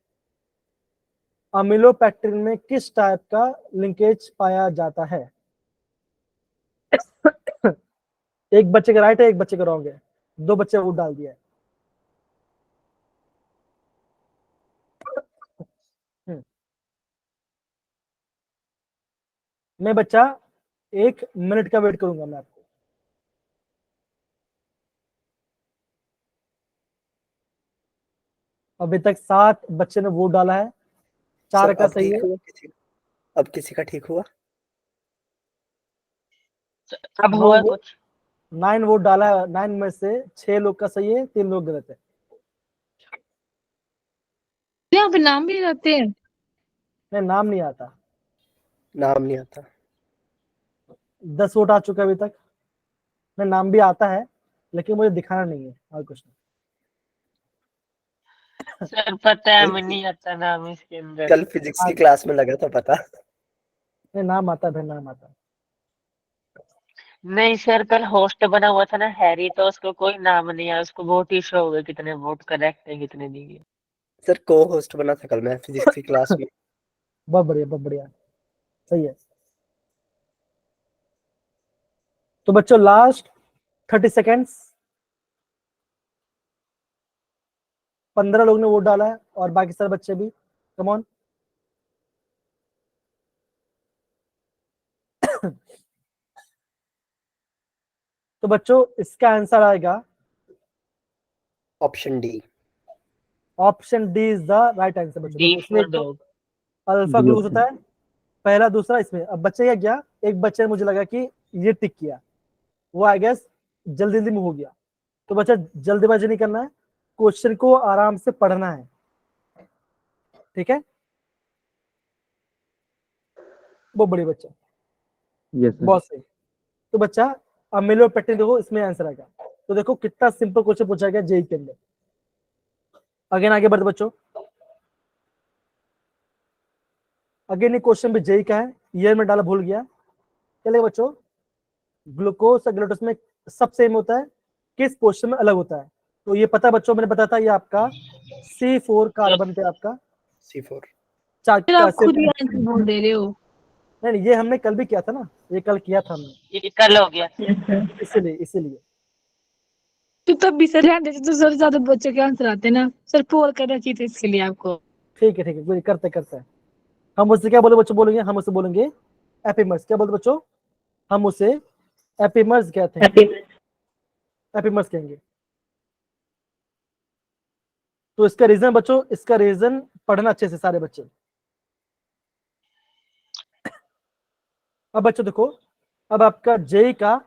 अमिलोपेक्टिन में किस टाइप का लिंकेज पाया जाता है? एक बच्चे का राइट है, एक बच्चे का रॉन्ग है, 2 बच्चे वोट डाल दिया है। मैं बच्चा 1 मिनट का वेट करूंगा मैं आपको। अभी तक 7 बच्चे ने वोट डाला है, 4 सर का अब सही ठीक है। हुआ अब किसी का ठीक हुआ? अब 9 हुआ कुछ? 9 वोट डाला है, 9 में से 6 लोग का सही है, 3 लोग गलत है। यहाँ पे नाम भी रहते हैं। नहीं, नाम नहीं आता। नाम नहीं आता। 10 वोट आ चुका है अभी तक। नहीं, नाम भी आता है लेकिन मुझे दिखाना नहीं है, और कुछ नहीं। सर पता है हमें नहीं आता नाम इसके अंदर। कल फिजिक्स की क्लास में लगा था पता। नहीं, नाम आता है, नाम आता है। नहीं सर, कल होस्ट बना हुआ था ना हैरी, तो उसको कोई नाम नहीं आया, उसको वोट ही शो हो गए कितने वोट करेक्ट है कितने नहीं है। सर को होस्ट बना था कल मैं फिजिक्स की क्लास में। बहुत बढ़िया, बहुत बढ़िया, सही है। तो बच्चों लास्ट 30 सेकेंड्स। 15 लोग ने वोट डाला है और बाकी सारे बच्चे भी। Come on. तो बच्चों इसका आंसर आएगा option D. Option D is the right answer बच्चों। डी देखो इसमें फॉर एक तो डॉग। अल्फा ग्लूकोज होता है, पहला दूसरा इसमें। अब बच्चे क्या किया, एक बच्चे ने मुझे लगा कि ये टिक किया, वो आई गेस जल्दी जल्दी में हो गया। तो बच्चा जल्दीबाजी नहीं करना है, क्वेश्चन को आराम से पढ़ना है, ठीक है? बहुत बड़ी बच्चा, यस सर। बहुत सही। तो बच्चा अमिलोपेक्टिन देखो इसमें आंसर आएगा। तो देखो कितना सिंपल क्वेश्चन पूछा गया JEE के अंदर। अगेन आगे बढ़ते बच्चों। अगेन ये क्वेश्चन भी JEE का है, ईयर में डाला भूल गया। चलिए बच्चों, ग्लूकोज और ग्लूकोज में सब सेम होता है, किस पोजीशन में अलग होता है? तो ये पता बच्चों, मैंने बताया था ये आपका C4 कार्बन पे आपका C4। फिर आप खुद ही आंसर बोल दे रहे हो। नहीं, ये हमने कल भी किया था ना, ये कल किया था हमने, ये कल हो गया। इसीलिए। तो तब भी सर ध्यान देते तो सर ज्यादा बच्चों के आंसर आते ना। सर पोल करना चाहिए था इसके लिए आपको। ठीक है, कोई करते हैं। हम उससे क्या बोले बच्चों, बोलेंगे हम उससे बोलेंगे एपिमर्स। क्या बोलते बच्चों? हम उसे एपिमर्स कहते हैं, एपिमर्स कहेंगे। तो इसका रीजन बच्चों, इसका रीजन पढ़ना अच्छे से सारे बच्चे। अब बच्चों देखो, अब आपका JEE का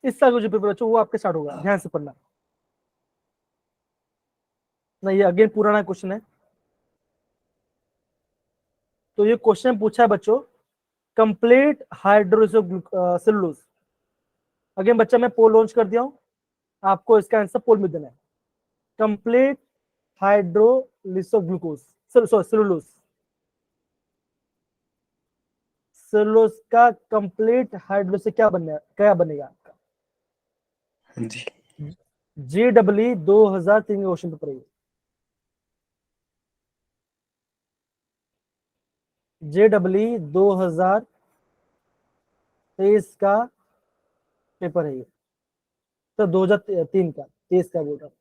इस साल का जो पेपर बच्चों वो आपके स्टार्ट होगा, ध्यान से पढ़ना। नहीं, ये अगेन पुराना क्वेश्चन है। तो ये क्वेश्चन पूछा है बच्चों, कंप्लीट हाइड्रोलिसिस सेलुलोज। अगेन बच्चा मैं पोल लॉन्च कर दिया हूं, आपको इसका आंसर पोल में देना है। Complete hydrolysis glucose cellulose, cellulose का कंप्लीट हाइड्रोलिसिस क्या बनेगा आपका? जी। JEE 2003 का क्वेश्चन पेपर है। JEE 2023 का पेपर है ये, तो 2003 का 23 का बोल रहा हूं।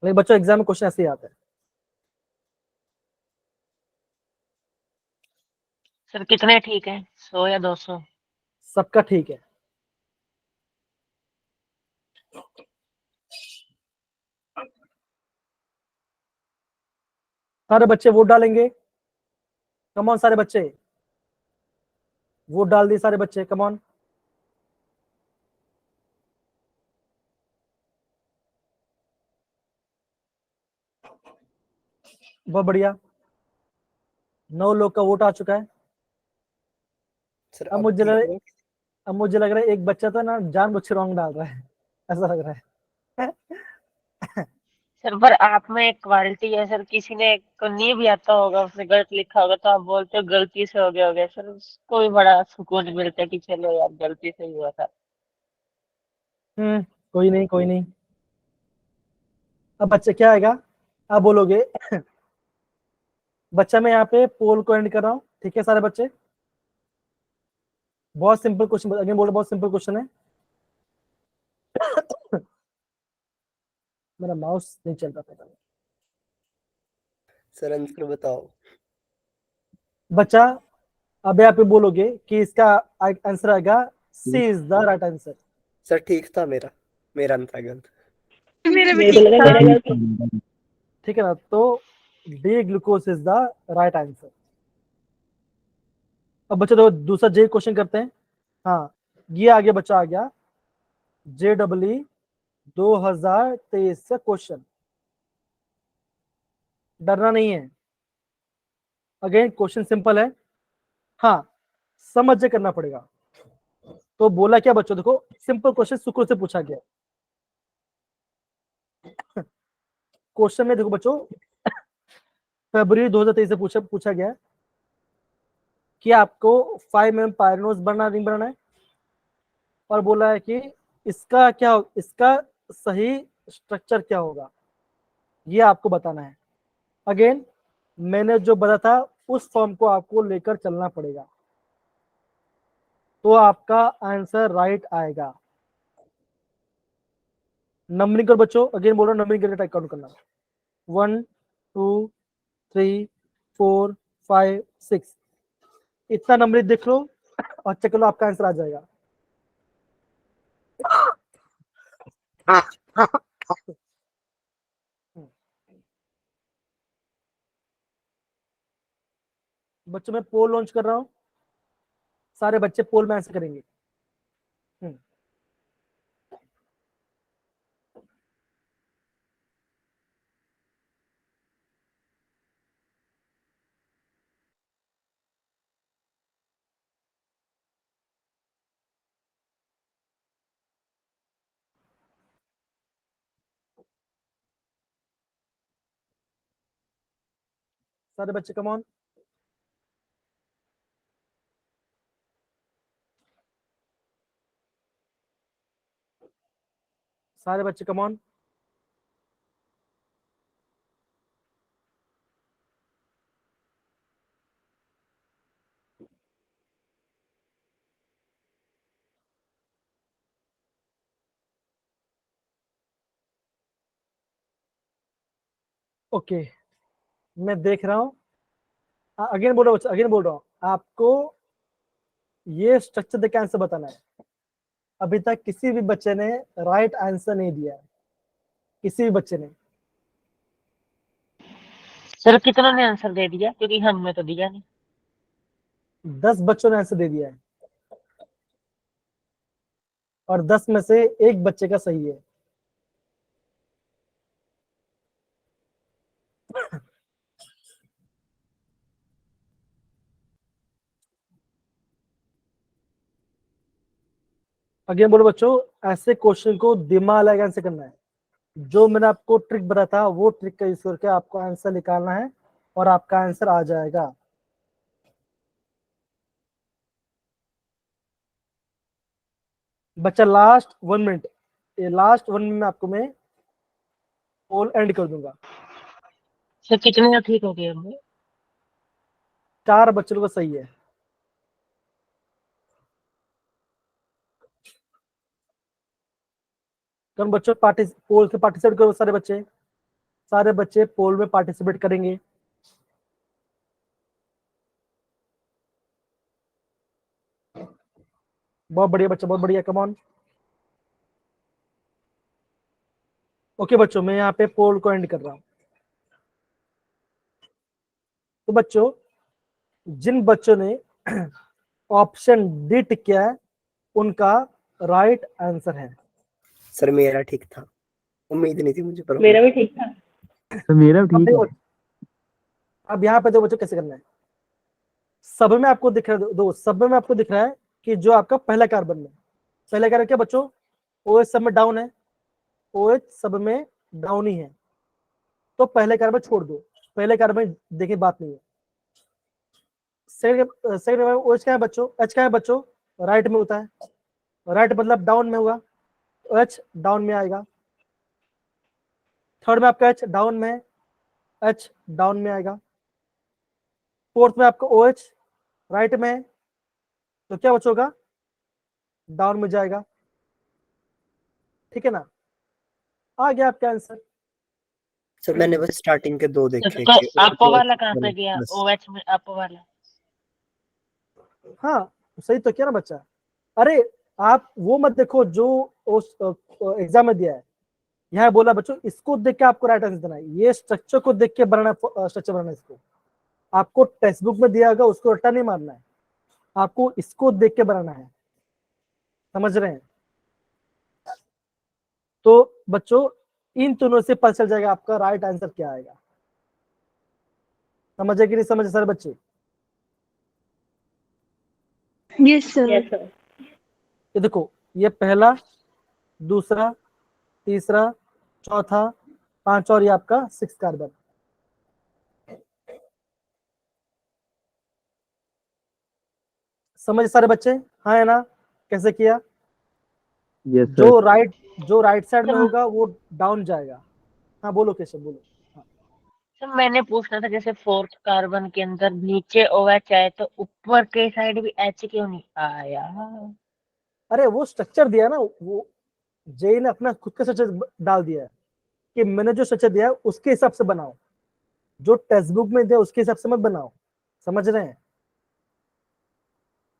लेकिन बच्चों एग्जाम में क्वेश्चन ऐसे ही आता है। सर कितने ठीक है, 100 या 200? सबका ठीक है। सारे बच्चे वोट डालेंगे? कम ऑन सारे बच्चे वोट डाल दिए सारे बच्चे, कम ऑन। बहुत बढ़िया, 9 लोग का वोट आ चुका है। सर अब अब मुझे लग ठीक रहा है। है अब मुझे लग रहा है एक बच्चा तो ना जानबूझ के रॉन्ग डाल रहा है, ऐसा लग रहा है। सर पर आप में एक क्वालिटी है सर, किसी ने को नहीं भी आता होगा, उसने गलत लिखा होगा तो आप बोलते हो गलती से हो गया सर, उसको भी बड़ा सुकून मिलता है कि चलो यार गलती से ही हुआ था। कोई नहीं कोई नहीं। अब बच्चे क्या आएगा, आप बोलोगे। बच्चा मैं यहाँ पे पोल को एंड कर रहा हूँ, ठीक है सारे बच्चे। बहुत सिंपल क्वेश्चन, अगेन बोलो बहुत सिंपल क्वेश्चन है। मेरा माउस नहीं चल रहा था। सर आंसर बताओ। बच्चा अब यहाँ पे बोलोगे कि इसका आंसर आएगा C is the right answer. Sir ठीक था मेरा, मेरा आंसर गलत। मेरा भी मेरे को ठीक लगा था। मेरा गलती। ठीक है ना, तो D glucose is the right answer. अब बच्चा तो दूसरा जे क्वेश्चन करते हैं। हाँ, ये आगे बच्चा आ गया JEE 2023 का क्वेश्चन। डरना नहीं है, अगेन क्वेश्चन सिंपल है। हाँ, समझ के करना पड़ेगा। तो बोला क्या बच्चों, देखो सिंपल क्वेश्चन शुक्र से पूछा गया। क्वेश्चन में देखो बच्चों, फरवरी 2023 से पूछा गया कि आपको 5 mm पायरनोज बनना नहीं बनना है, और बोला है कि इसका सही स्ट्रक्चर क्या होगा, ये आपको बताना है। अगेन मैंने जो बताया था उस फॉर्म को आपको लेकर चलना पड़ेगा, तो आपका आंसर राइट आएगा। नंबरिंग करो बच्चों, अगेन बोल रहा हूं नंबरिंग करके टाइप काउंट करना। 1 2 3 4 5 6, इतना नंबरिंग देख लो और चेक लो, आपका आंसर आ जाएगा। बच्चों मैं पोल लॉन्च कर रहा हूं, सारे बच्चे पोल में आंसर करेंगे। सारे बच्चे कम ऑन। सारे बच्चे कम ऑन। ओके, मैं देख रहा हूँ। अगेन बोल रहा हूँ, अगेन बोल रहा हूँ, आपको ये स्ट्रक्चर देख के आंसर बताना है। अभी तक किसी भी बच्चे ने राइट आंसर नहीं दिया है, किसी भी बच्चे ने। सर कितनों ने आंसर दे दिया, क्योंकि हमने तो दिया नहीं। 10 बच्चों ने आंसर दे दिया है, और 10 में से एक बच्चे का सही है। अगेन बोलो बच्चों, ऐसे क्वेश्चन को दिमाग लगा आंसर करना है। जो मैंने आपको ट्रिक बताया था वो ट्रिक का यूज करके आपको आंसर निकालना है, और आपका आंसर आ जाएगा। बच्चा लास्ट 1 मिनट, ये लास्ट 1 मिनट में आपको मैं पोल एंड कर दूंगा। सर कितने का ठीक हो गया हमें? 4 बच्चों को सही है। कौन बच्चों पोल से पार्टिसिपेट करो, सारे बच्चे पोल में पार्टिसिपेट करेंगे। बहुत बढ़िया बच्चा, बहुत बढ़िया, कम ऑन। ओके बच्चों, मैं यहाँ पे पोल को एंड कर रहा हूँ। तो बच्चों, जिन बच्चों ने ऑप्शन डी टिक किया है उनका राइट आंसर है। सर मेरा ठीक था, उम्मीद नहीं थी मुझे पर मेरा भी ठीक था। तो मेरा भी ठीक है। अब यहाँ पे देखो बच्चों कैसे करना है। सब में आपको दिख रहा है, दो सब में आपको दिख रहा है कि जो आपका पहला कार्बन में, पहला कार्बन क्या बच्चों, OH सब में डाउन है, OH सब में डाउन ही है, तो पहले कार्बन छोड़ दो, पहले कार्बन देखिए बात नहीं है। सेकंड में OH क्या है बच्चों, H क्या है बच्चों, राइट में होता है, राइट मतलब डाउन में होगा, H डाउन में आएगा। थर्ड में आपका H डाउन में, H डाउन में आएगा। फोर्थ में आपका OH राइट में है, तो क्या बचोगा, डाउन में जाएगा। ठीक है ना, आ गया आपका आंसर। सर मैंने बस स्टार्टिंग के दो देखे तो कि अप वाला कहाँ पे गया, बस। OH में अप वाला? हाँ सही तो किया ना बच्चा। अरे आप वो मत देखो जो एग्जाम में दिया है, यहाँ बोला बच्चों इसको देख के आपको राइट आंसर देना है, ये स्ट्रक्चर को देख के बनाना, स्ट्रक्चर बनाना। इसको आपको टेक्स्ट बुक में दिया होगा उसको रट्टा नहीं मारना है, आपको इसको देख के बनाना है, समझ रहे हैं। तो बच्चों इन तीनों से पता चल जाएगा आपका राइट आंसर क्या आएगा। समझे कि नहीं समझे सारे बच्चे? Yes sir. ये देखो, ये पहला, दूसरा, तीसरा, चौथा, पांचवा और ये आपका 6 कार्बन। समझ सारे बच्चे? हाँ है ना, कैसे किया? Yes, sir. जो राइट साइड में होगा वो डाउन जाएगा। हाँ बोलो केशव बोलो। सर मैंने पूछना था, जैसे फोर्थ कार्बन के अंदर नीचे OH आए तो ऊपर के साइड भी H क्यों नहीं आया? अरे वो स्ट्रक्चर दिया ना, वो जेई ने अपना खुद का स्ट्रक्चर डाल दिया है कि मैंने जो स्ट्रक्चर दिया है उसके हिसाब से बनाओ, जो टेक्स्ट बुक में दिया उसके हिसाब से मत बनाओ। समझ रहे हैं,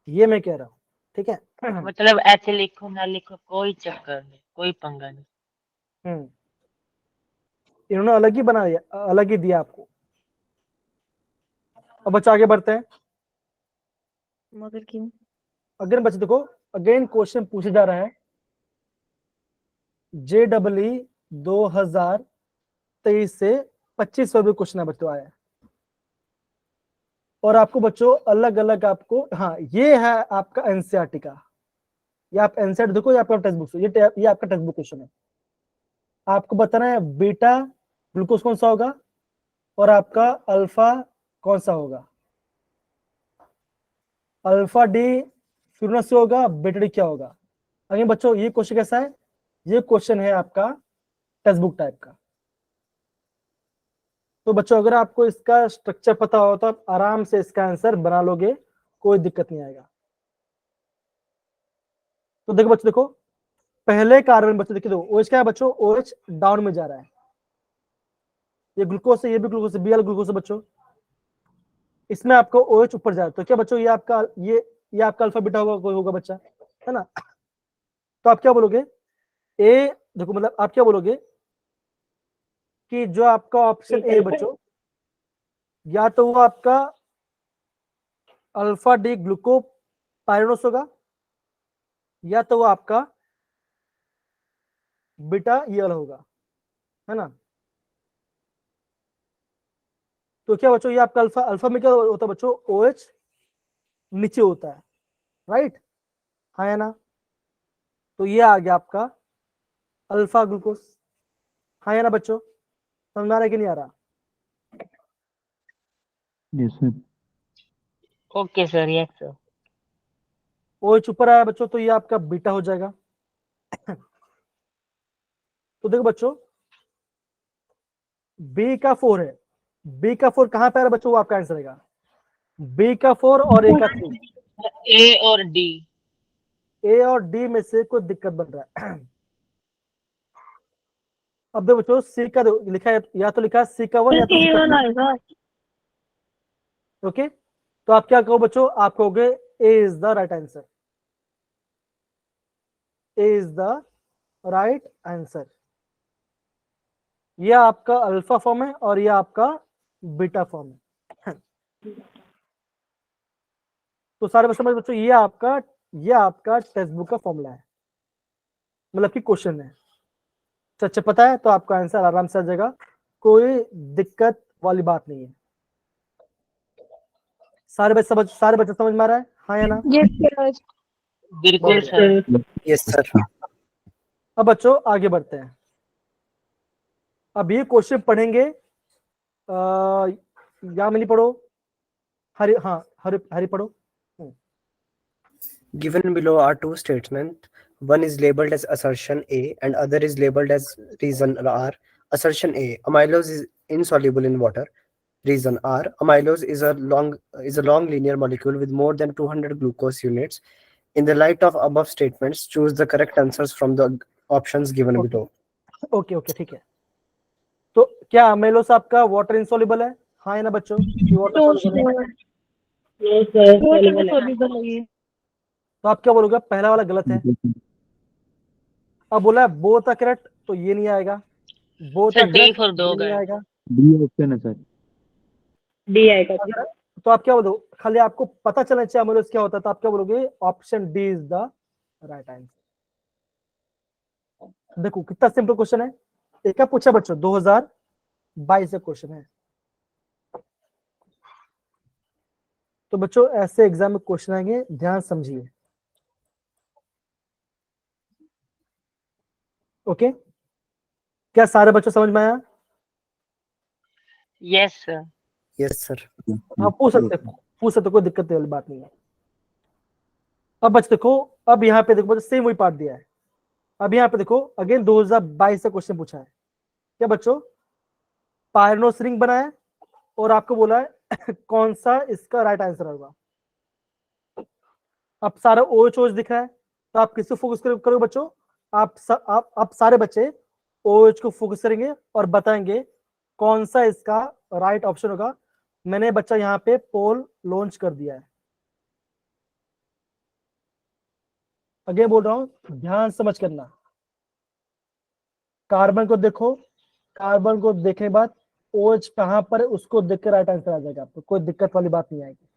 ये मैं कह रहा हूँ। ठीक है। मतलब H लिखो ना लिखो कोई चक्कर नहीं, कोई पंगा नहीं। इन्होंने अलग ही बना दिया, अलग ही दिया आपको। अब बच्चे आगे बढ़ते हैं। मगर क्यों? अगेन बच्चे देखो, अगेन क्वेश्चन पूछा जा रहा है JEE 2023 से 25 भी क्वेश्चन है बच्चों आया है। और आपको बच्चों अलग अलग आपको, हाँ ये है आपका एनसीईआरटी का, ये आप एनसीईआरटी देखो, ये आपका टेक्स्ट बुक, ये आपका टेक्स्ट बुक क्वेश्चन है। आपको बताना है बीटा ग्लूकोज कौन सा होगा और आपका अल्फा कौन सा होगा। अल्फा डी फ्यूरनस से होगा, बीटा डी क्या होगा। अगर बच्चों ये क्वेश्चन कैसा है, ये क्वेश्चन है आपका टेक्स्ट बुक टाइप का। तो बच्चों अगर आपको इसका स्ट्रक्चर पता हो तो आप आराम से इसका आंसर बना लोगे, कोई दिक्कत नहीं आएगा। तो देखो बच्चों, देखो पहले कार्बन बच्चों देखिए, देखो OH क्या है बच्चों, OH डाउन में जा रहा है, ये ग्लूकोज है, ये भी ग्लूकोज है, Bl ग्लूकोज है बच्चों। इसमें आपको OH ऊपर जा रहा है, तो क्या बच्चों ये आपका ये आपका अल्फा बीटा होगा, कोई होगा बच्चा, है ना। तो आप क्या बोलोगे, ए देखो मतलब आप क्या बोलोगे कि जो आपका ऑप्शन ए बच्चों, या तो वो आपका अल्फा डी ग्लूकोपाइरानोस होगा, या तो वो आपका बीटा यल होगा, है ना। तो क्या बच्चों ये आपका अल्फा, अल्फा में क्या होता है बच्चों, OH नीचे होता है, राइट, हाँ है ना। तो ये आ गया आपका अल्फा ग्लूकोज, हाँ है ना बच्चों, समझ में आ रहा है कि नहीं आ रहा? Yes, sir. Okay sir, yes sir. OH ऊपर आया बच्चों, तो ये आपका बीटा हो जाएगा। तो देखो बच्चों, बी का 4 है, बी का 4 कहां पे आ रहा है बच्चों, वो आपका आंसर रहेगा। बी का 4 और ए का 3, ए और डी। ए और डी में से कोई दिक्कत बन रहा है। अब देखो बच्चों, सी का लिखा है, या तो लिखा है सी का 1 या तो सी का 2। ओके, तो आप क्या कहो बच्चों, आप कहोगे A is the right answer, A is the right answer. ये आपका अल्फा फॉर्म है और ये आपका बीटा फॉर्म है। तो सारे समझ बच्चों, ये आपका टेक्स्ट बुक का फॉर्मूला है, मतलब कि क्वेश्चन है। सच पता है तो आपका आंसर आराम से आ जाएगा, कोई दिक्कत वाली बात नहीं है। सारे बच्चे समझ में आ रहा है, हाँ या ना? Yes sir. बिल्कुल सर। Yes, sir. अब बच्चों आगे बढ़ते हैं। अब ये क्वेश्चन पढ़ेंगे, यामिनी पढ़ो, हरी पढ़ो। Given below are two statements. One is labeled as assertion A and other is labeled as reason R. Assertion A: amylose is insoluble in water. Reason R: amylose is a long linear molecule with more than 200 glucose units. In the light of above statements, choose the correct answers from the options given Okay. below. Okay ठीक है। तो क्या अमेलोस आपका वाटर इंसॉल्युबल है, हाँ या ना बच्चों? वाटर सॉल्युबल है। तो आप क्या बोलोगे? पहला वाला गलत है। अब बोला है बोथ आर करेक्ट, तो ये नहीं आएगा। Both sir R D correct, for दो ये नहीं गए। आएगा। डी ऑप्शन है सर। डी आएगा। तो आप क्या बोलो, खाली आपको पता चलना चाहिए अमेलोस क्या होता है, तो आप क्या बोलोगे? Option D is the right answer. देखो कितना सिंपल क्वेश्चन है। एक क्या पूछा बच्चों? 2022 से क्वेश्चन है। तो बच्चों ऐसे एग्जाम में क्वेश्चन आएंगे, ध्यान समझिए। ओके, क्या सारे बच्चों समझ में आया? Yes sir. Yes, sir. हाँ पूछ सकते, कोई दिक्कत वाली बात नहीं है। अब बच्चे देखो, अब यहाँ पे देखो सेम वही पार्ट दिया है। अब यहाँ पे देखो अगेन 2022 से क्वेश्चन पूछा है। क्या बच्चों? पायरनोस रिंग बनाया और आपको बोला है कौन सा इसका राइट आंसर होगा। अब सारा OH OH दिख रहा है, तो आप किसको फोकस करोगे बच्चों? आप सारे बच्चे OH को फोकस करेंगे और बताएंगे कौन सा इसका राइट ऑप्शन होगा। मैंने बच्चा यहाँ पे पोल लॉन्च कर दिया है। अगेन बोल रहा हूं, ध्यान समझ करना। कार्बन को देखो, कार्बन को देखने के बाद OH कहां पर है उसको देख के राइट आंसर आ जाएगा आपको, कोई दिक्कत वाली बात नहीं आएगी।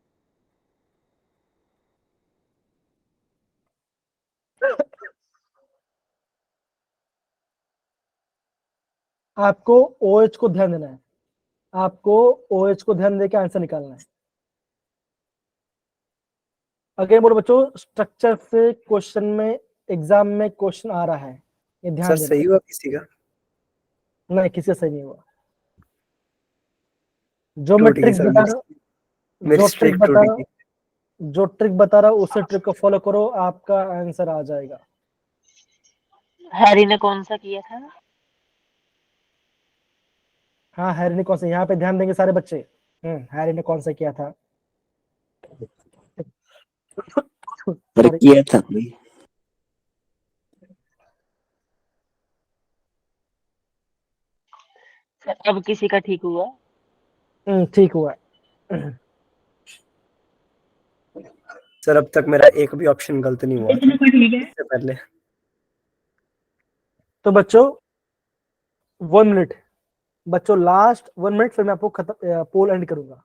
आपको OH को ध्यान देना है, आपको OH को ध्यान देके आंसर निकालना है। अगेन बोलो बच्चों, स्ट्रक्चर से क्वेश्चन में एग्जाम में क्वेश्चन आ रहा है, ये ध्यान सर देना। सही हुआ किसी का? नहीं, किसी का सही नहीं हुआ। टूट जो गई ट्रिक सर बता मेरी रहा मेरी स्ट्रिक टूट गई। जो ट्रिक बता रहा उसे ट्रिक को फॉलो करो, आपका आंसर आ जाएगा। हैरी ने कौन सा किया था? हाँ हैरी ने कौन सा, यहाँ पे ध्यान देंगे सारे बच्चे। हैरी ने कौन सा किया था? पर Sorry। किया था भाई। सर अब किसी का ठीक हुआ? ठीक हुआ। सर अब तक मेरा एक भी ऑप्शन गलत नहीं हुआ था इससे पहले। तो बच्चों 1 मिनट, बच्चों लास्ट 1 मिनट, फिर मैं आपको खत्म पोल एंड करूंगा।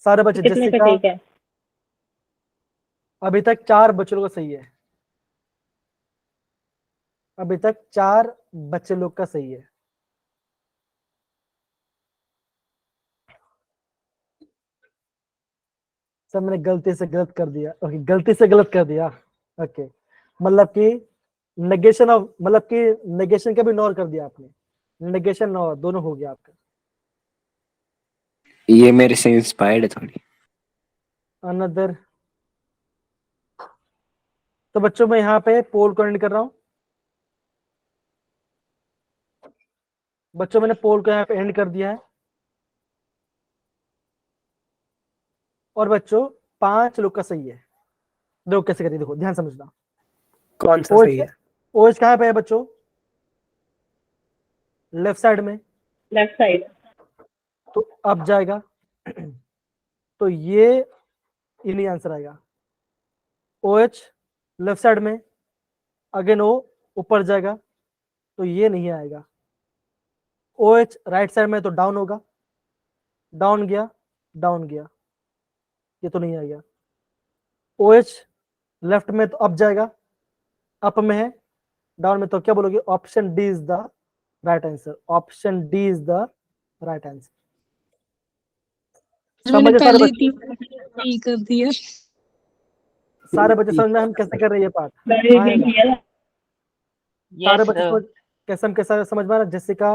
सारे बच्चे जैसे का अभी तक 4 बच्चे लोग का सही है, अभी तक 4 बच्चे लोग का सही है। सब मैंने गलती से गलत कर दिया। ओके, गलती से गलत कर दिया। ओके, मतलब कि नेगेशन का भी इग्नोर कर दिया आपने, नेगेशन और दोनों हो गया आपका। ये मेरे से इंस्पायर्ड है थोड़ी। अनदर। तो बच्चों मैं यहाँ पे पोल को एंड कर रहा हूँ। बच्चों मैंने पोल को यहाँ पे एंड कर दिया है। और बच्चों 5 लोग का सही है। देखो कैसे करिए, देखो ध्यान समझना। कौन सा सही है? OH कहाँ पे है बच्चों? लेफ्ट साइड में। Left side. तो अब जाएगा तो ये नहीं आंसर आएगा। OH लेफ्ट साइड में, अगेन O ऊपर जाएगा तो ये नहीं आएगा। OH राइट साइड में तो डाउन होगा, डाउन गया, डाउन गया, ये तो नहीं आएगा। OH लेफ्ट में तो अप जाएगा, अप में है, डाउन में तो क्या बोलोगे? Option D is the right answer. Option D is the right answer. मैंने समझे सारे पहले बच्चे? ही कर दिया। सारे बच्चे समझ में हम कैसे कर रहे हैं ये पार्ट? मैंने हाँ या भी ना? किया। सारे यस बच्चे समझ, कैसे हम कैसा समझ पा रहे हैं? जैसिका,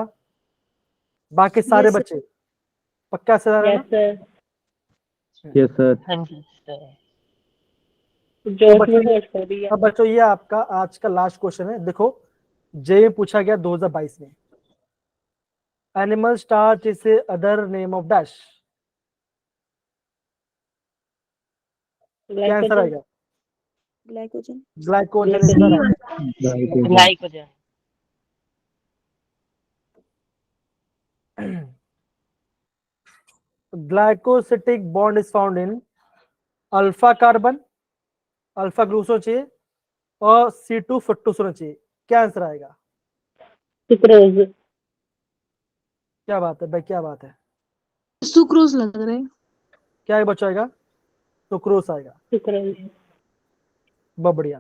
बाकी सारे Yes, sir. बच्चे पक्का से रहा ना? सर। Yes, sir. हाँ जी सर। जोश में होश कर दिया। अब बच्चों ये आपका आज का लास्ट क्वेश्चन है। देखो जे में पूछा गया 2022 में, animal start is other name of dash, क्या आंसर आएगा? Glycogen. Glycogen is the right. Glycogen. Like हो जाए। Glycosidic bond is found in alpha carbon, alpha groups होना चाहिए, और C2 फ्रुक्टोस होना चाहिए। क्या आंसर आएगा? सुक्रोज। क्या बात है भाई, क्या बात है? सुक्रोज लग रहा है। क्या बचा आएगा? सुक्रोस आएगा। सुक्रोज। बहुत बढ़िया,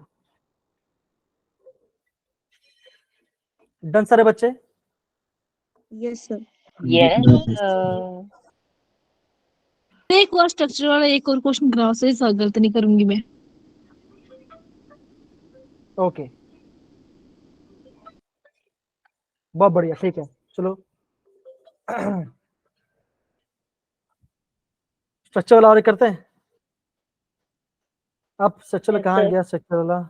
डन सारे बच्चे? Yes sir. यस एक और स्ट्रक्चर वाला एक और क्वेश्चन कराओ सर, इस बार गलत नहीं करूंगी मैं। ओके, बहुत बढ़िया, ठीक है चलो। स्ट्रक्चर वाला और करते हैं। अब स्ट्रक्चर कहाँ sir. गया स्ट्रक्चर वाला?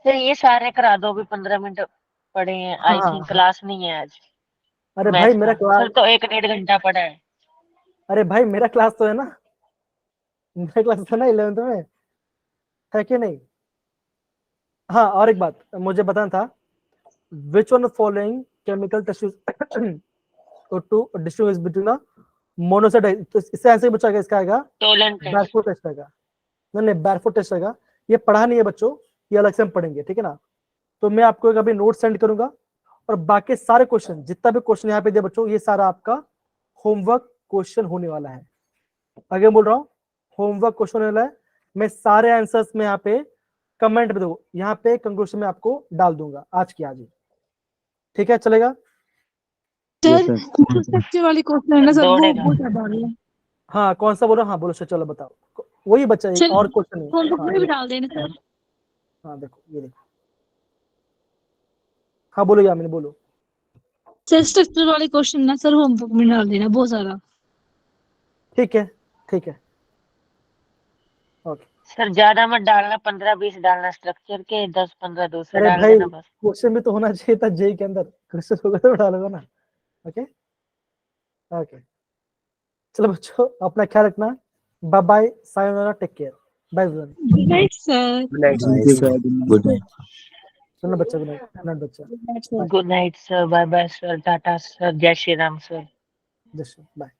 सर ये सारे करा दो, भी 15 मिनट पड़े हैं। आई हाँ, थिंक क्लास नहीं है आज अरे भाई मैथ मेरा का। क्लास, सर तो 1-1.5 घंटा पड़ा है। अरे भाई मेरा क्लास तो है ना, मेरा क्लास था ना 11th में, है कि नहीं? हाँ, और एक बात मुझे बताना था, which one following chemical test to distinguish between a monocyte, तो इससे आंसर बचा गया, इसका आएगा टोलेंट टेस्ट। बैरफुट टेस्ट आएगा। नहीं बैरफुट टेस्ट आएगा, ये पढ़ा नहीं है बच्चों, ये अलग से हम पढ़ेंगे, ठीक है ना? तो मैं आपको एक अभी नोट सेंड करूंगा, और बाकी सारे क्वेश्चन, जितना भी क्वेश्चन यहाँ पे दिया बच्चों, ये सारा आपका होमवर्क क्वेश्चन होने वाला है। आगे बोल रहा हूँ, होमवर्क क्वेश्चन होने वाला है। मैं सारे आंसर्स में यहाँ पे कमेंट में दो, यहाँ पे कंक्लूजन में आपको डाल दूंगा आज की आज ही, ठीक है? चलेगा? Yes, sir sir. स्ट्रक्चर वाली क्वेश्चन है ना सर, वो दौड़ेगा। बहुत ज्यादा आ रही है। हाँ, कौन सा बोलो? हाँ बोलो सर, चलो बताओ। वही बच्चा है, चल और क्वेश्चन नहीं। होमवर्क हाँ में भी डाल देना सर। हाँ देखो, ये देखो, हाँ बोलो यामिनी, बोलो। सर स्ट्रक्चर वाले क्वेश्चन ना सर होमवर्क में डाल देना, बहुत ज्यादा। ठीक है, ठीक है, ओके। सर ज्यादा मत डालना, 15-20 डालना स्ट्रक्चर के, 10-15 दूसरे अरे डाल भाई देना बस। क्वेश्चन भी तो होना चाहिए था जेई के अंदर, क्वेश्चन होगा तो डालोगा ना। ओके ओके, चलो बच्चों अपना ख्याल रखना, bye bye, sayonara, take care, bye everyone. Good night sir. Good night, Thank guys. you, sir. Good night. सुनो बच्चा, गुड नाइट बच्चा, good night sir, bye bye sir, tata sir, जय Shri Ram sir. Just bye.